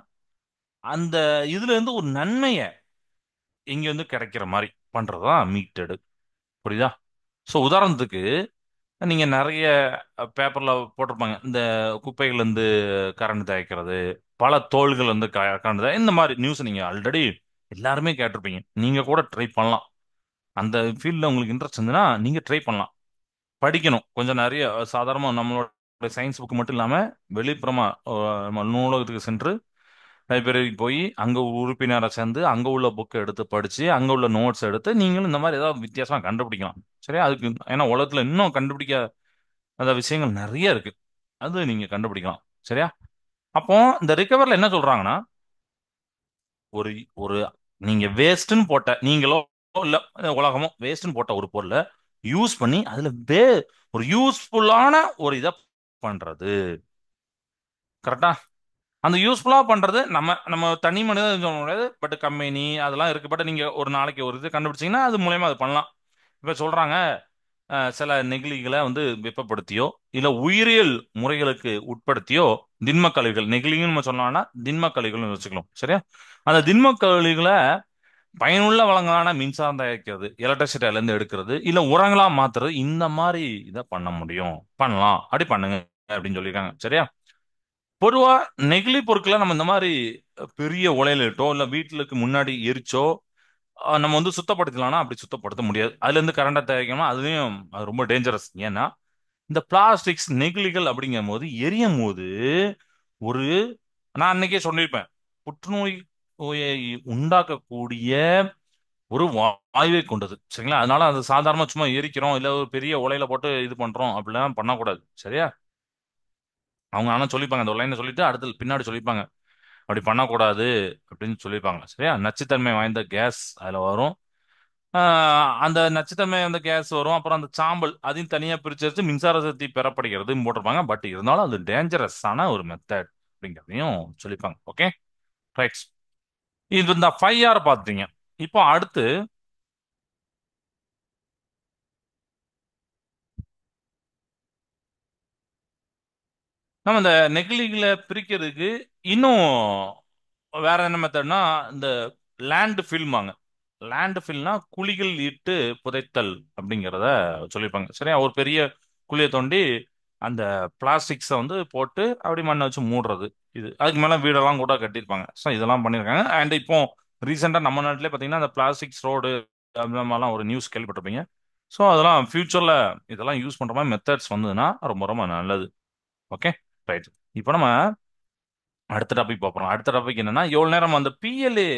அந்த இதுல இருந்து ஒரு நன்மையை இங்க வந்து கிடைக்கிற மாதிரி பண்றதுதான் மீட்டெடு. புரியுதா? ஸோ உதாரணத்துக்கு நீங்க நிறைய பேப்பர்ல போட்டிருப்பாங்க, இந்த குப்பைகள் இருந்து கரண்ட் தயாரிக்கிறது, பல தோள்கள் வந்து கரண்ட் இந்த மாதிரி நியூஸ் நீங்க ஆல்ரெடி எல்லாருமே கேட்டிருப்பீங்க. நீங்க கூட ட்ரை பண்ணலாம். அந்த ஃபீல்ட்ல உங்களுக்கு இன்ட்ரெஸ்ட் இருந்ததுன்னா நீங்க ட்ரை பண்ணலாம். படிக்கணும் கொஞ்சம் நிறைய. சாதாரணமாக நம்மளோட சயின்ஸ் புக் மட்டும் இல்லாம வெளிப்புறமா நம்ம நூலகத்துக்கு சென்று லைப்ரரிக்கு போய் அங்க உறுப்பினரை சேர்ந்து அங்க உள்ள புக்கை எடுத்து படிச்சு அங்க உள்ள நோட்ஸ் எடுத்து நீங்களும் இந்த மாதிரி ஏதாவது வித்தியாசமா கண்டுபிடிக்கலாம். சரியா? அதுக்கு ஏன்னா உலகத்துல இன்னும் கண்டுபிடிக்க அந்த விஷயங்கள் நிறைய இருக்கு. அது நீங்க கண்டுபிடிக்கலாம். சரியா? அப்போ இந்த ரிகவர்ல என்ன சொல்றாங்கன்னா ஒரு ஒரு நீங்க வேஸ்ட்னு போட்ட நீங்களோ இல்ல உலகமோ வேஸ்ட்னு போட்ட ஒரு பொருளை யூஸ் பண்ணி அதுல ஒரு யூஸ்ஃபுல்லான ஒரு இதை பண்றது. கரெக்டா? அந்த யூஸ்ஃபுல்லா பண்றது நம்ம நம்ம தனி மனிதன் சொல்ல முடியாது. பட் கம்பெனி அதெல்லாம் இருக்கு. பட் நீங்க ஒரு நாளைக்கு ஒரு இது கண்டுபிடிச்சீங்கன்னா அது மூலயமா அது பண்ணலாம். இப்ப சொல்றாங்க சில நெகிழிகளை வந்து வெப்பப்படுத்தியோ இல்ல உயிரியல் முறைகளுக்கு உட்படுத்தியோ திண்ம கழிவுகள், நெகிழின்னு நம்ம சொன்னோம்னா திண்ம கழிவுகள்னு வச்சுக்கலாம். சரியா? அந்த திண்ம கழிவுகளை பயனுள்ள வளங்களான மின்சாரம் தயாரிக்கிறது, எலக்ட்ரிசிட்டில இருந்து எடுக்கிறது, இல்ல உரங்களா மாத்துறது, இந்த மாதிரி இதை பண்ண முடியும். பண்ணலாம். அப்படி பண்ணுங்க அப்படின்னு சொல்லியிருக்காங்க. சரியா? பொதுவா நெகிழி பொருட்களை நம்ம இந்த மாதிரி பெரிய உலையில இட்டோ இல்ல வீட்டுக்கு முன்னாடி எரிச்சோ நம்ம வந்து சுத்தப்படுத்தலாம்னா அப்படி சுத்தப்படுத்த முடியாது. அதுல இருந்து கரண்டை தயாரிக்கணும். அதுலயும் அது ரொம்ப டேஞ்சரஸ். ஏன்னா இந்த பிளாஸ்டிக்ஸ் நெகிழிகள் அப்படிங்கும் போது எரியும் போது ஒரு நான் அன்னைக்கே சொல்லியிருப்பேன், புற்றுநோய் நோயை உண்டாக்கக்கூடிய ஒரு வாயுவை கொண்டது. சரிங்களா? அதனால அது சாதாரணமா சும்மா எரிக்கிறோம் இல்ல ஒரு பெரிய உலையில போட்டு இது பண்றோம் அப்படிலாம் பண்ணக்கூடாது. சரியா? அவங்க ஆனா சொல்லிப்பாங்க, அந்த லைனை சொல்லிட்டு அடுத்து பின்னாடி சொல்லிப்பாங்க அப்படி பண்ணக்கூடாது அப்படின்னு சொல்லியிருப்பாங்க. சரியா? நச்சுத்தன்மை வாய்ந்த கேஸ் அதுல வரும். அந்த நச்சுத்தன்மை அந்த கேஸ் வரும். அப்புறம் அந்த சாம்பல் அதையும் தனியா பிரிச்சு வச்சு மின்சார சக்தி பெறப்படுகிறது போட்டிருப்பாங்க. பட் இருந்தாலும் அது டேஞ்சரஸ் ஆன ஒரு மெத்தட் அப்படிங்கிறதையும் சொல்லியிருப்பாங்க. Okay, right. இது இந்த 5R பார்த்துட்டீங்க. இப்போ அடுத்து நம்ம இந்த நெகிழிகளை பிரிக்கிறதுக்கு இன்னும் வேற என்ன மெத்தட்னா இந்த லேண்ட் ஃபில்மாங்க. லேண்ட் ஃபில்னா குழிகள் இட்டு புதைத்தல் அப்படிங்கிறத சொல்லியிருப்பாங்க. சரியா? ஒரு பெரிய குழியை தோண்டி அந்த பிளாஸ்டிக்ஸை வந்து போட்டு அப்படி மண்ணை வச்சு மூடுறது. இது அதுக்கு மேல வீடெல்லாம் கூட கட்டியிருப்பாங்க. ஸோ இதெல்லாம் பண்ணியிருக்காங்க. அண்ட் இப்போ ரீசெண்டாக நம்ம நாட்டிலே பார்த்தீங்கன்னா அந்த பிளாஸ்டிக்ஸ் ரோடு அந்த மாதிரிலாம் ஒரு நியூஸ் கேள்விப்பட்டிருப்பீங்க. ஸோ அதெல்லாம் ஃபியூச்சர்ல இதெல்லாம் யூஸ் பண்ற மாதிரி மெத்தட்ஸ் வந்ததுன்னா ரொம்ப ரொம்ப நல்லது. Okay, right. இப்போ நம்ம அடுத்த டாபிக் பார்ப்போம். அடுத்த டாபிக் என்னன்னா, எவ்வளவு நேரம் அந்த பிஎல்ஏ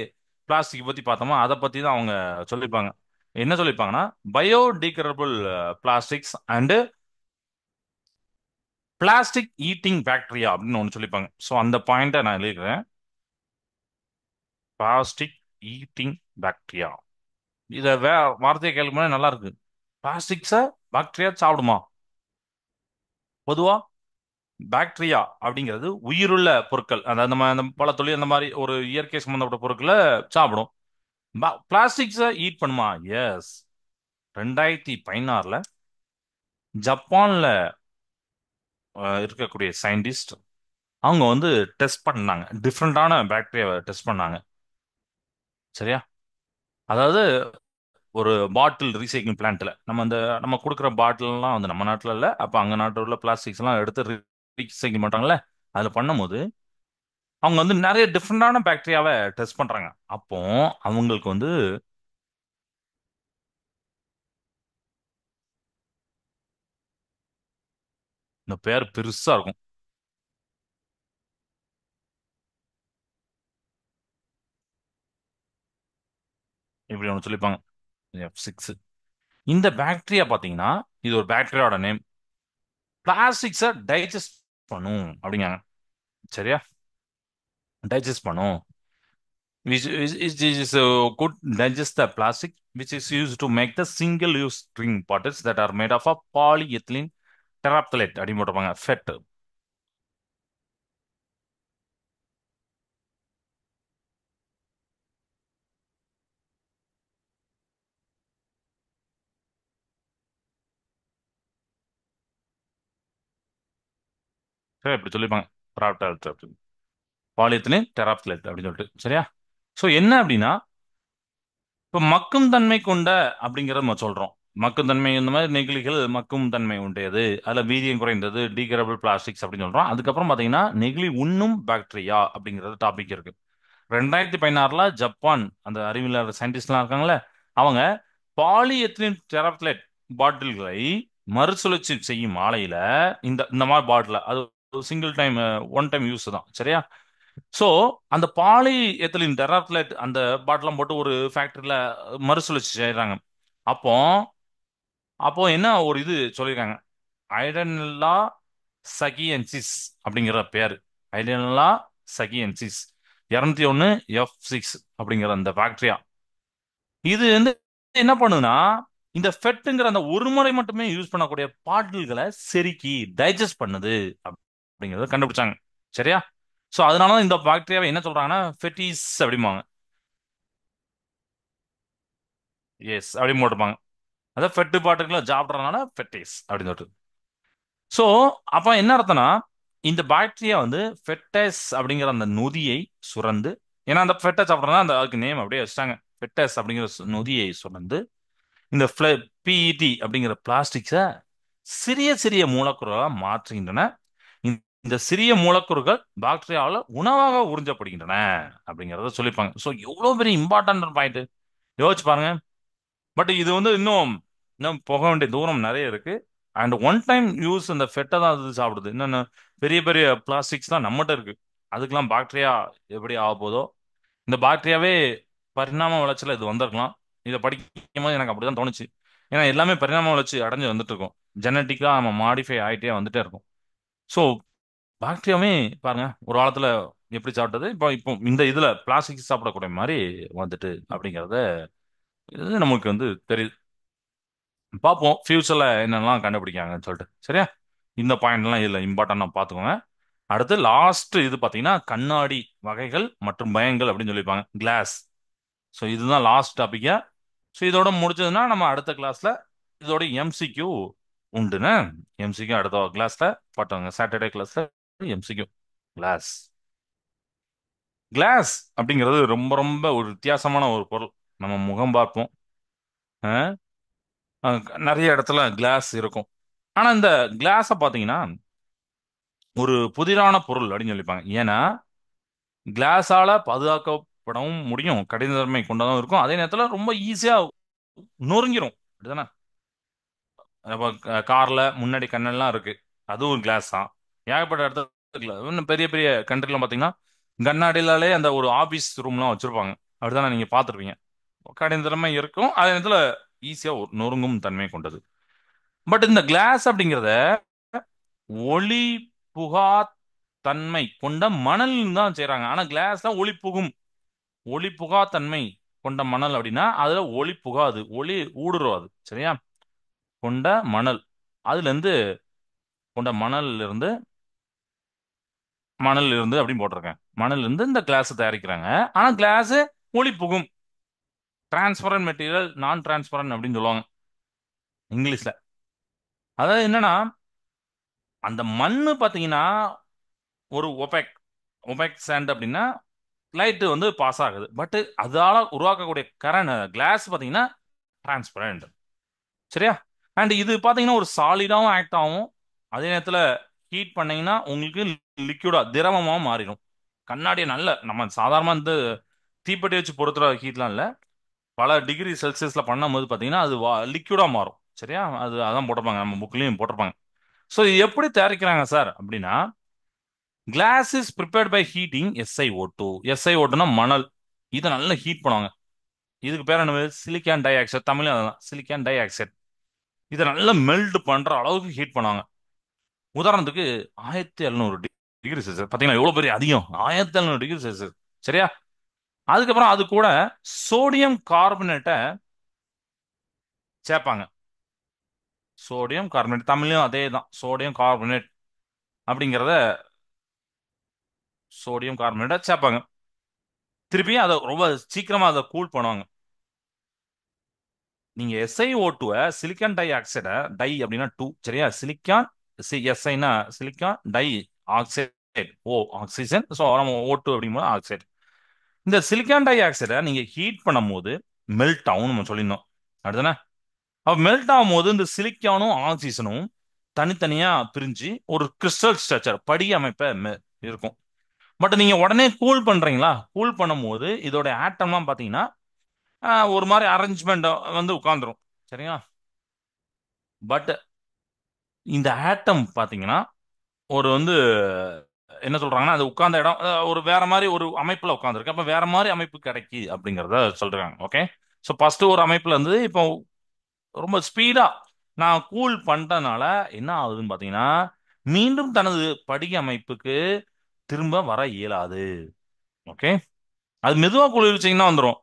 பிளாஸ்டிக் பத்தி பார்த்தோமா, அதை பத்தி தான் அவங்க சொல்லியிருப்பாங்க. என்ன சொல்லியிருப்பாங்கன்னா, biodegradable plastics and plastic eating bacteria அப்படின்னு ஒன்று சொல்லியிருப்பாங்க. ஸோ அந்த பாயிண்ட்டை நான் எழுதிக்கிறேன். Plastic eating bacteria. இதை வார்த்தையை கேட்கும்போது நல்லா இருக்கு. பிளாஸ்டிக்ஸை பாக்டீரியா சாப்பிடுமா? பொதுவா பாக்டீரியா அப்படிங்கிறது உயிருள்ள பொருட்கள், அதாவது நம்ம அந்த பழத்தொழில் அந்த மாதிரி ஒரு இயற்கை சம்பந்தப்பட்ட பொருட்களை சாப்பிடும். பிளாஸ்டிக்ஸை ஈட் பண்ணுமா? எஸ். 2016 ஜப்பான்ல இருக்கக்கூடிய சயின்டிஸ்ட் அவங்க வந்து டெஸ்ட் பண்ணாங்க, டிஃப்ரெண்டான பாக்டீரியாவை டெஸ்ட் பண்ணாங்க. சரியா? அதாவது ஒரு பாட்டில் ரீசைக்ளிங் பிளான்ட்ல நம்ம கொடுக்குற பாட்டில்லாம் வந்து நம்ம நாட்டில் இல்லை, அப்போ அங்கே நாட்டில் உள்ள பிளாஸ்டிக்ஸ் எல்லாம் எடுத்து ரீசைக்கிள் பண்றாங்கல்ல. அதில் பண்ணும்போது அவங்க வந்து நிறைய டிஃப்ரெண்டான பாக்டீரியாவை டெஸ்ட் பண்றாங்க. அப்போ அவங்களுக்கு வந்து இந்த பேர் பெருசா இருக்கும். இப்படி ஒன்று சொல்லிப்பாங்க, F6. இந்த பாக்டீரியா பாத்தீங்கன்னா, இது ஒரு பாக்டீரியாவோட நேம். பிளாஸ்டிக்ஸை டைஜஸ்ட் பண்ணும் அப்படிங்காங்க. சரியா? டைஜஸ்ட் பண்ணும். Which is could digest the plastic which is used to make the single use drink bottles that are made of a polyethylene terephthalate அப்படின்னு போட்டிருப்பாங்க, FET. சரி, இப்படி சொல்லிப்பாங்க. பாலியத்திலின் டெராப்தலேட் அப்படின்னு சொல்லிட்டு. சரியா? ஸோ என்ன அப்படின்னா, இப்போ மக்கும் தன்மை கொண்ட அப்படிங்கிறத நம்ம சொல்றோம். மக்கும் தன்மை இந்த மாதிரி நெகிழிகள் மக்கும் தன்மை உடையது, அதில் வீரியம் குறைந்தது, டீகிரேடபிள் பிளாஸ்டிக்ஸ் அப்படின்னு சொல்றோம். அதுக்கப்புறம் பார்த்தீங்கன்னா நெகிழி உண்ணும் பாக்டீரியா அப்படிங்கிறது டாபிக் இருக்கு. 2016 ஜப்பான் அந்த அறிவியலாளர் சயின்டிஸ்ட்லாம் இருக்காங்களே, அவங்க பாலிஎத்திலின் டெராப்தலேட் பாட்டில்களை மறுசுழற்சி செய்யும் ஆலையில இந்த இந்த மாதிரி பாட்டில் அது single time one time use தான். சரியா? சோ அந்த பாலி எத்திலின் டெராப்தலேட் அந்த பாட்டிலாம் போட்டு ஒரு ஃபேக்டரியில மறுசுழற்சி செய்யறாங்க. அப்போ அப்போ என்ன ஒரு இது சொல்லியிருக்காங்க, ஐடனல்லா சகியன்சிஸ் அப்படிங்கிற பேரு. ஐடனல்லா சகியன்சிஸ் 201 F6 அப்படிங்கிற அந்த பாக்டீரியா. இது வந்து என்ன பண்ணுதுன்னா, இந்த ஃபெட்டுங்கிற அந்த ஒரு முறை மட்டுமே யூஸ் பண்ணக்கூடிய பாட்டில்களை செருக்கி டைஜஸ்ட் பண்ணுது அப்படிங்கறத கண்டுபிடிச்சாங்க. சரியா? சோ அதனாலதான் இந்த பாக்டீரியாவை என்ன சொல்றாங்கன்னா ஃபெட்டிஸ் அப்படிம்பாங்க. எஸ் அப்படின்னு போட்டுப்பாங்க. அதான் ஃபெட்டு பாட்டுகளை சாப்பிட்றதுனால ஃபெட்டிஸ் அப்படின்னு சொல்லிட்டு. ஸோ அப்போ என்ன அர்த்தம்னா, இந்த பாக்டீரியா வந்து ஃபெட்டஸ் அப்படிங்கிற அந்த நொதியை சுரந்து, ஏன்னா அந்த ஃபெட்டை சாப்பிட்றதுனா அந்த அதுக்கு நேம் அப்படியே வச்சுட்டாங்க, ஃபெட்டஸ் அப்படிங்கிற நொதியை சுரந்து இந்த பிஇடி அப்படிங்கிற பிளாஸ்டிக்ஸை சிறிய சிறிய மூலக்கூறுகளாக மாற்றுகின்றன. இந்த சிறிய மூலக்கூறுகள் பாக்டீரியாவால் உணவாக உறிஞ்சப்படுகின்றன அப்படிங்கிறத சொல்லிப்பாங்க. ஸோ எவ்வளோ பெரிய இம்பார்ட்டன்ட் பாயிண்ட் யோசிச்சு பாருங்க. பட் இது வந்து இன்னும் இன்னும் போக வேண்டிய தூரம் நிறைய இருக்கு. அண்ட் ஒன் டைம் யூஸ் இந்த ஃபெட்டை தான் அது சாப்பிடுது. இன்னொன்று பெரிய பெரிய பிளாஸ்டிக்ஸ் தான் நம்மகிட்ட இருக்கு. அதுக்கெல்லாம் பாக்டீரியா எப்படி ஆக போதோ. இந்த பாக்டீரியாவே பரிணாம வளர்ச்சியில் இது வந்திருக்கலாம். இதை படிக்கும் போது எனக்கு அப்படிதான் தோணுச்சு. ஏன்னா எல்லாமே பரிணாம வளர்ச்சி அடைஞ்சு வந்துட்டு இருக்கோம். ஜெனட்டிக்கா நம்ம மாடிஃபை ஆகிட்டே வந்துட்டே இருக்கும். ஸோ பாக்டீரியாவே பாருங்க ஒரு காலத்துல எப்படி சாப்பிட்டது, இப்போ இப்போ இந்த இதுல பிளாஸ்டிக் சாப்பிடக்கூடிய மாதிரி வந்துட்டு அப்படிங்கறத இது நமக்கு வந்து தெரியுது. பார்ப்போம் ஃபியூச்சர்ல என்னெல்லாம் கண்டுபிடிக்காங்கன்னு சொல்லிட்டு. சரியா? இந்த பாயிண்ட்லாம் இதுல இம்பார்ட்டன்டா பார்த்துக்கோங்க. அடுத்து லாஸ்ட் இது பார்த்தீங்கன்னா கண்ணாடி வகைகள் மற்றும் பயங்கள் அப்படின்னு சொல்லியிருப்பாங்க, கிளாஸ். ஸோ இதுதான் லாஸ்ட் டாபிக்கா. ஸோ இதோட முடிச்சதுன்னா நம்ம அடுத்த கிளாஸ்ல இதோட எம்சிக்யூ உண்டுன்னு. எம்சிக்யூ அடுத்த கிளாஸ்ல பாட்டுவாங்க, சாட்டர்டே கிளாஸ்ல எம்சிக்யூ. கிளாஸ் கிளாஸ் அப்படிங்கிறது ரொம்ப ரொம்ப ஒரு வித்தியாசமான ஒரு பொருள். நம்ம முகம் பார்ப்போம், அஹ், நிறைய இடத்துல கிளாஸ் இருக்கும். ஆனா இந்த கிளாஸை பார்த்தீங்கன்னா ஒரு புதிரான பொருள் அப்படின்னு சொல்லிப்பாங்க. ஏன்னா கிளாஸால பாதுகாக்கப்படவும் முடியும், கடினத்தன்மை கொண்டதும் இருக்கும், அதே நேரத்தில் ரொம்ப ஈஸியா நொறுங்கிரும். அப்படிதானே? அப்ப கார்ல முன்னாடி கண்ணெல்லாம் இருக்கு, அதுவும் கிளாஸ் தான். ஏகப்பட்ட இடத்துல இன்னும் பெரிய பெரிய கண்ட்ரிலாம் பாத்தீங்கன்னா கண்ணாடிலாலே அந்த ஒரு ஆபீஸ் ரூம்லாம் வச்சிருப்பாங்க. அப்படிதானே? நீங்க பார்த்திருப்பீங்க. கடின திறமை இருக்கும், அதே நேரத்துல ஈஸியா நொறுங்கும் தன்மை கொண்டது. பட் இந்த கிளாஸ் அப்படிங்கிறத ஒளி புகா தன்மை கொண்ட மணல் தான் செய்றாங்க. ஆனா கிளாஸ் தான் ஒளி புகும். ஒளி புகா தன்மை கொண்ட மணல் அப்படின்னா அதுல ஒளி புகாது, ஒளி ஊடுருவாது. சரியா? கொண்ட மணல், அதுல இருந்து கொண்ட மணல் இருந்து அப்படின்னு போட்டிருக்கேன். மணல் இருந்து இந்த கிளாஸ் தயாரிக்கிறாங்க. ஆனா கிளாஸ் ஒளி புகும். டிரான்ஸ்பரண்ட் மெட்டீரியல், நான் டிரான்ஸ்பரண்ட் அப்படின்னு சொல்லுவாங்க இங்கிலீஷ்ல. அதாவது என்னன்னா, அந்த மண்ணு பாத்தீங்கன்னா ஒரு ஒபெக் ஒபெக் சாண்ட் அப்படின்னா லைட் வந்து பாஸ் ஆகுது. பட் அதால உருவாக்கக்கூடிய கரண்ட் கிளாஸ் பாத்தீங்கன்னா டிரான்ஸ்பரண்ட். சரியா? அண்ட் இது பாத்தீங்கன்னா ஒரு சாலிடாவும் ஆக்ட் ஆகும். அதே நேரத்துல ஹீட் பண்ணீங்கன்னா உங்களுக்கு லிக்யூடா திரவமாவும் மாறிடும். கண்ணாடியை நல்ல நம்ம சாதாரணமா இந்த தீப்பெட்டி வச்சு பொறுத்துற ஹீட்லாம் இல்ல, பல டிகிரி செல்சியஸ்ல பண்ணும்போது பாத்தீங்கன்னா அது லிக்யூடா மாறும். சரியா? அது அதான் போட்டிருப்பாங்க, நம்ம புக்லயும் போட்டிருப்பாங்க. ஸோ இது எப்படி தயாரிக்கிறாங்க சார் அப்படின்னா, glass is prepared by heating SiO2. SiO2னா மணல். இதை நல்லா ஹீட் பண்ணுவாங்க. இதுக்கு பேர் என்ன? Silicon dioxide. தமிழ்ல அதான் சிலிக்கான் டை ஆக்சைடு. இதை நல்லா மெல்ட் பண்ற அளவுக்கு ஹீட் பண்ணுவாங்க. உதாரணத்துக்கு 1700 டிகிரி செல்சியஸ். பாத்தீங்கன்னா எவ்வளவு பெரிய அதிகம், 1700 டிகிரி செல்சியஸ். சரியா? அதுக்கப்புறம் அது கூட சோடியம் கார்பனேட்டை சேர்ப்பாங்க. சோடியம் கார்பனேட், தமிழ்லயும் அதே தான், சோடியம் கார்பனேட் அப்படிங்கிறத சோடியம் கார்பனேட்டை சேர்ப்பாங்க. திருப்பி அதை ரொம்ப சீக்கிரமா அதை கூல் பண்ணுவாங்க. நீங்க SiO2 சிலிக்கான் டை ஆக்சைடை, டை அப்படின்னா டூ. சரியா? சிலிக்கான் Siனா silicon dioxide, O oxygen. So நம்ம O2 அப்படிங்கும்போது ஆக்சைடு. இந்த சிலிக்கான் டை ஆக்சைடை நீங்க ஹீட் பண்ணும்போது மெல்ட் ஆகும் நம்ம சொல்லியிருந்தோம். அடுத்தானே? அப்ப மெல்ட் ஆகும்போது இந்த சிலிக்கானும் ஆக்சிஜனும் தனித்தனியா பிரிஞ்சு ஒரு கிறிஸ்டல் ஸ்ட்ரக்சர், படி அமைப்பை இருக்கும். பட் நீங்க உடனே கூல் பண்றீங்களா? கூல் பண்ணும்போது இதோட ஆட்டம்லாம் பாத்தீங்கன்னா ஒரு மாதிரி அரேஞ்ச்மெண்ட் வந்து உட்கார்ந்துரும். சரியா? பட் இந்த ஆட்டம் பாத்தீங்கன்னா ஒரு வந்து என்ன சொல்றாங்கன்னா, அது உட்கார்ந்த இடம் ஒரு வேற மாதிரி ஒரு அமைப்புல உட்கார்ந்துருக்கு. அப்ப வேற மாதிரி அமைப்பு கிடைக்கி அப்படிங்கறத சொல்றாங்க. ஓகே. ஸோ ஃபர்ஸ்ட் ஒரு அமைப்புல இருந்து இப்போ ரொம்ப ஸ்பீடா நான் கூல் பண்றதுனால என்ன ஆகுதுன்னு பாத்தீங்கன்னா, மீண்டும் தனது படிக அமைப்புக்கு திரும்ப வர இயலாது. ஓகே. அது மெதுவா குளிர்ச்சிங்கன்னா வந்துடும்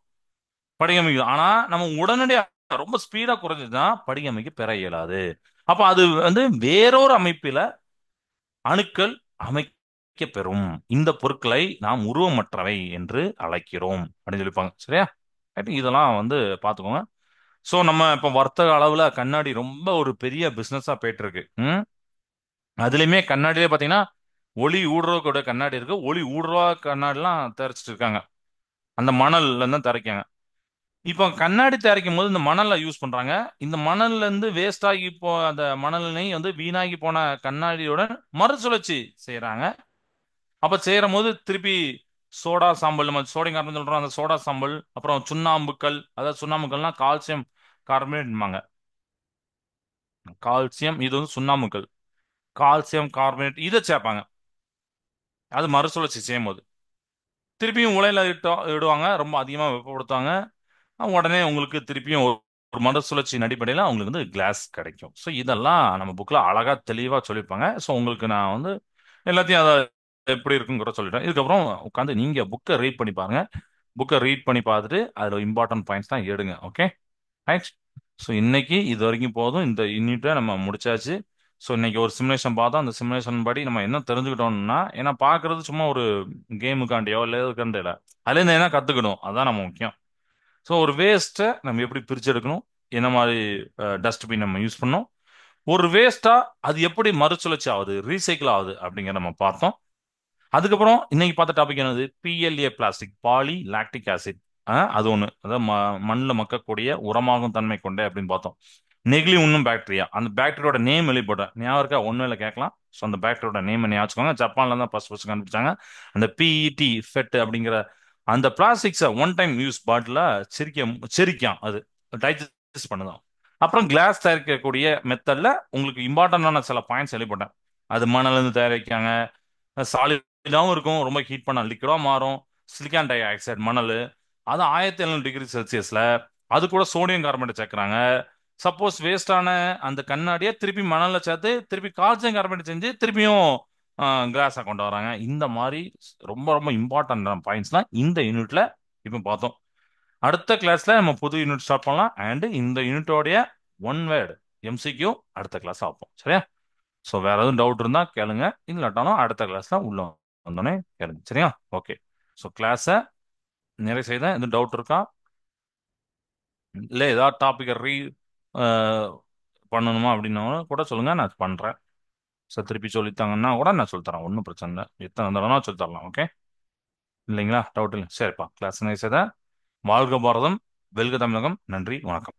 படிகமைக்கு. ஆனா நம்ம உடனடியா ரொம்ப ஸ்பீடா குறைஞ்சதுன்னா படிகமைக்கு பெற இயலாது. அப்ப அது வந்து வேறொரு அமைப்பில அணுக்கள் அமைக்க பெறும். இந்த பொருட்களை நாம் உருவமற்றவை என்று அழைக்கிறோம் அப்படின்னு சொல்லிப்பாங்க. சரியா? Right? இதெல்லாம் வந்து பாத்துக்கோங்க. சோ நம்ம இப்ப வர்த்தக அளவுல கண்ணாடி ரொம்ப ஒரு பெரிய பிசினஸா போயிட்டு இருக்கு. அதுலயுமே கண்ணாடியிலே பாத்தீங்கன்னா ஒளி ஊடுருவக்கூடிய கண்ணாடி இருக்கு, ஒளி ஊடுருவா கண்ணாடிலாம் தயாரிச்சிட்டு இருக்காங்க. அந்த மணல்ல தான் தயாரிக்காங்க. இப்போ கண்ணாடி தயாரிக்கும் போது இந்த மணலை யூஸ் பண்றாங்க. இந்த மணல்ல இருந்து வேஸ்ட் ஆகி அந்த மணலை வந்து வீணாகி போன கண்ணாடியுடன் மறுசுழற்சி செய்யறாங்க. அப்ப செய்யற போது திருப்பி சோடா சாம்பல், நம்ம சோடியம் கார்பன் சொல்றோம், அந்த சோடா சாம்பல், அப்புறம் சுண்ணாம்புக்கல். அதாவது சுண்ணாம்புக்கல்னா கால்சியம் கார்பனேட்பாங்க. கால்சியம், இது வந்து சுண்ணாம்புக்கல். கால்சியம் கார்பனேட் இதை சேர்ப்பாங்க. அது மறுசுழற்சி செய்யும் போது திருப்பியும் உலையில இடுவாங்க, ரொம்ப அதிகமா வெப்பப்படுத்துவாங்க. உடனே உங்களுக்கு திருப்பியும் ஒரு மறுசுழற்சியின் அடிப்படையில் உங்களுக்கு வந்து கிளாஸ் கிடைக்கும். ஸோ இதெல்லாம் நம்ம புக்கில் அழகா தெளிவாக சொல்லியிருப்பாங்க. ஸோ உங்களுக்கு நான் வந்து எல்லாத்தையும் அதை எப்படி இருக்குங்கிற சொல்லிட்டேன். இதுக்கப்புறம் உட்காந்து நீங்க புக்கை ரீட் பண்ணி பாருங்க. புக்கை ரீட் பண்ணி பார்த்துட்டு அதில் இம்பார்ட்டன்ட் பாயிண்ட்ஸ் தான் எடுங்க. Okay, right. ஸோ இன்னைக்கு இது வரைக்கும் போதும். இந்த யூனிட்டை நம்ம முடிச்சாச்சு. ஸோ இன்னைக்கு ஒரு சிமுலேஷன் பார்த்தோம். அந்த சிமுலேஷன் படி நம்ம என்ன தெரிஞ்சுக்கிட்டோம்னா, ஏன்னா பார்க்கறது சும்மா ஒரு கேமுக்காண்டியோ இல்லை எதுக்காண்டியோ இல்லை, அதுலேருந்து என்ன கற்றுக்கணும், அதுதான் நம்ம முக்கியம். ஸோ ஒரு வேஸ்ட்டை நம்ம எப்படி பிரிச்செடுக்கணும், என்ன மாதிரி டஸ்ட்பின் நம்ம யூஸ் பண்ணோம், ஒரு வேஸ்டா அது எப்படி மறுசுழற்சி ஆகுது, ரீசைக்கிள் ஆகுது அப்படிங்கிற நம்ம பார்த்தோம். அதுக்கப்புறம் இன்னைக்கு பார்த்த டாபிக் என்னது? PLA plastic, polylactic acid. அது ஒன்று, அதாவது மண்ணில் மக்கக்கூடிய உரமாகும் தன்மை கொண்ட அப்படின்னு பார்த்தோம். நெகிழி உண்ணும் பாக்டீரியா, அந்த பாக்டீரியோட நேம் எழுதிப்போட்டேன், ஞாபகம் இருக்கா? ஒன்றும் இல்லை, கேட்கலாம். ஸோ அந்த பாக்டீரியோட நேம் ஞாபகம். ஜப்பான்ல தான் ஃபர்ஸ்ட் ஃபர்ஸ்ட் கண்டுபிடிச்சாங்க அந்த PET ஃபெட் அப்படிங்கிற அந்த பிளாஸ்டிக்ஸை ஒன் டைம் யூஸ் பாட்டில செரிக்காம். அது பண்ணுதான். அப்புறம் கிளாஸ் தயாரிக்கக்கூடிய மெத்தட்ல உங்களுக்கு இம்பார்ட்டன்டான சில பாயிண்ட்ஸ் எழுதிப்பட்டேன். அது மணல இருந்து தயாரிக்காங்க, சாலிடாவும் இருக்கும், ரொம்ப ஹீட் பண்ண லிக்விடா மாறும். சிலிக்கான் டை ஆக்சைடு மணல், அது 1700 டிகிரி செல்சியஸ்ல, அது கூட சோடியம் கார்பனேட் சேர்க்கறாங்க. சப்போஸ் வேஸ்டான அந்த கண்ணாடியை திருப்பி மணல்ல சேர்த்து திருப்பி கால்சியம் கார்பனேட் செஞ்சு திருப்பியும் கிளாஸை கொண்டு வராங்க. இந்த மாதிரி ரொம்ப ரொம்ப இம்பார்ட்டன்டான பாயிண்ட்ஸ்லாம் இந்த யூனிட்ல இப்போ பார்த்தோம். அடுத்த கிளாஸ்ல நம்ம புது யூனிட் ஸ்டார்ட் பண்ணலாம். அண்ட் இந்த யூனிட்டோடைய ஒன் வேர்டு எம்சிக்யூ அடுத்த கிளாஸ் பார்ப்போம். சரியா? ஸோ வேற எதுவும் டவுட் இருந்தா கேளுங்க, இல்லாட்டாலும் அடுத்த கிளாஸ்ல உள்ள வந்தோடனே கேளுங்க. சரியா? ஓகே. ஸோ கிளாஸை நிறைய செய்த எதுவும் டவுட் இருக்கா? இல்லை ஏதாவது டாபிக்கை பண்ணணுமா அப்படின்னா கூட சொல்லுங்க, நான் பண்றேன். ஸோ திருப்பி சொல்லித்தாங்கன்னா கூட நான் சொல்லித்தரேன், ஒன்றும் பிரச்சனை இல்லை. எத்தனை தடவை சொல்லித்தரலாம். ஓகே இல்லைங்களா? டவுட் இல்லை. சரிப்பா, கிளாஸ் நிறைய செய்த. வாழ்க பாரதம், வெல்க தமிழகம். நன்றி, வணக்கம்.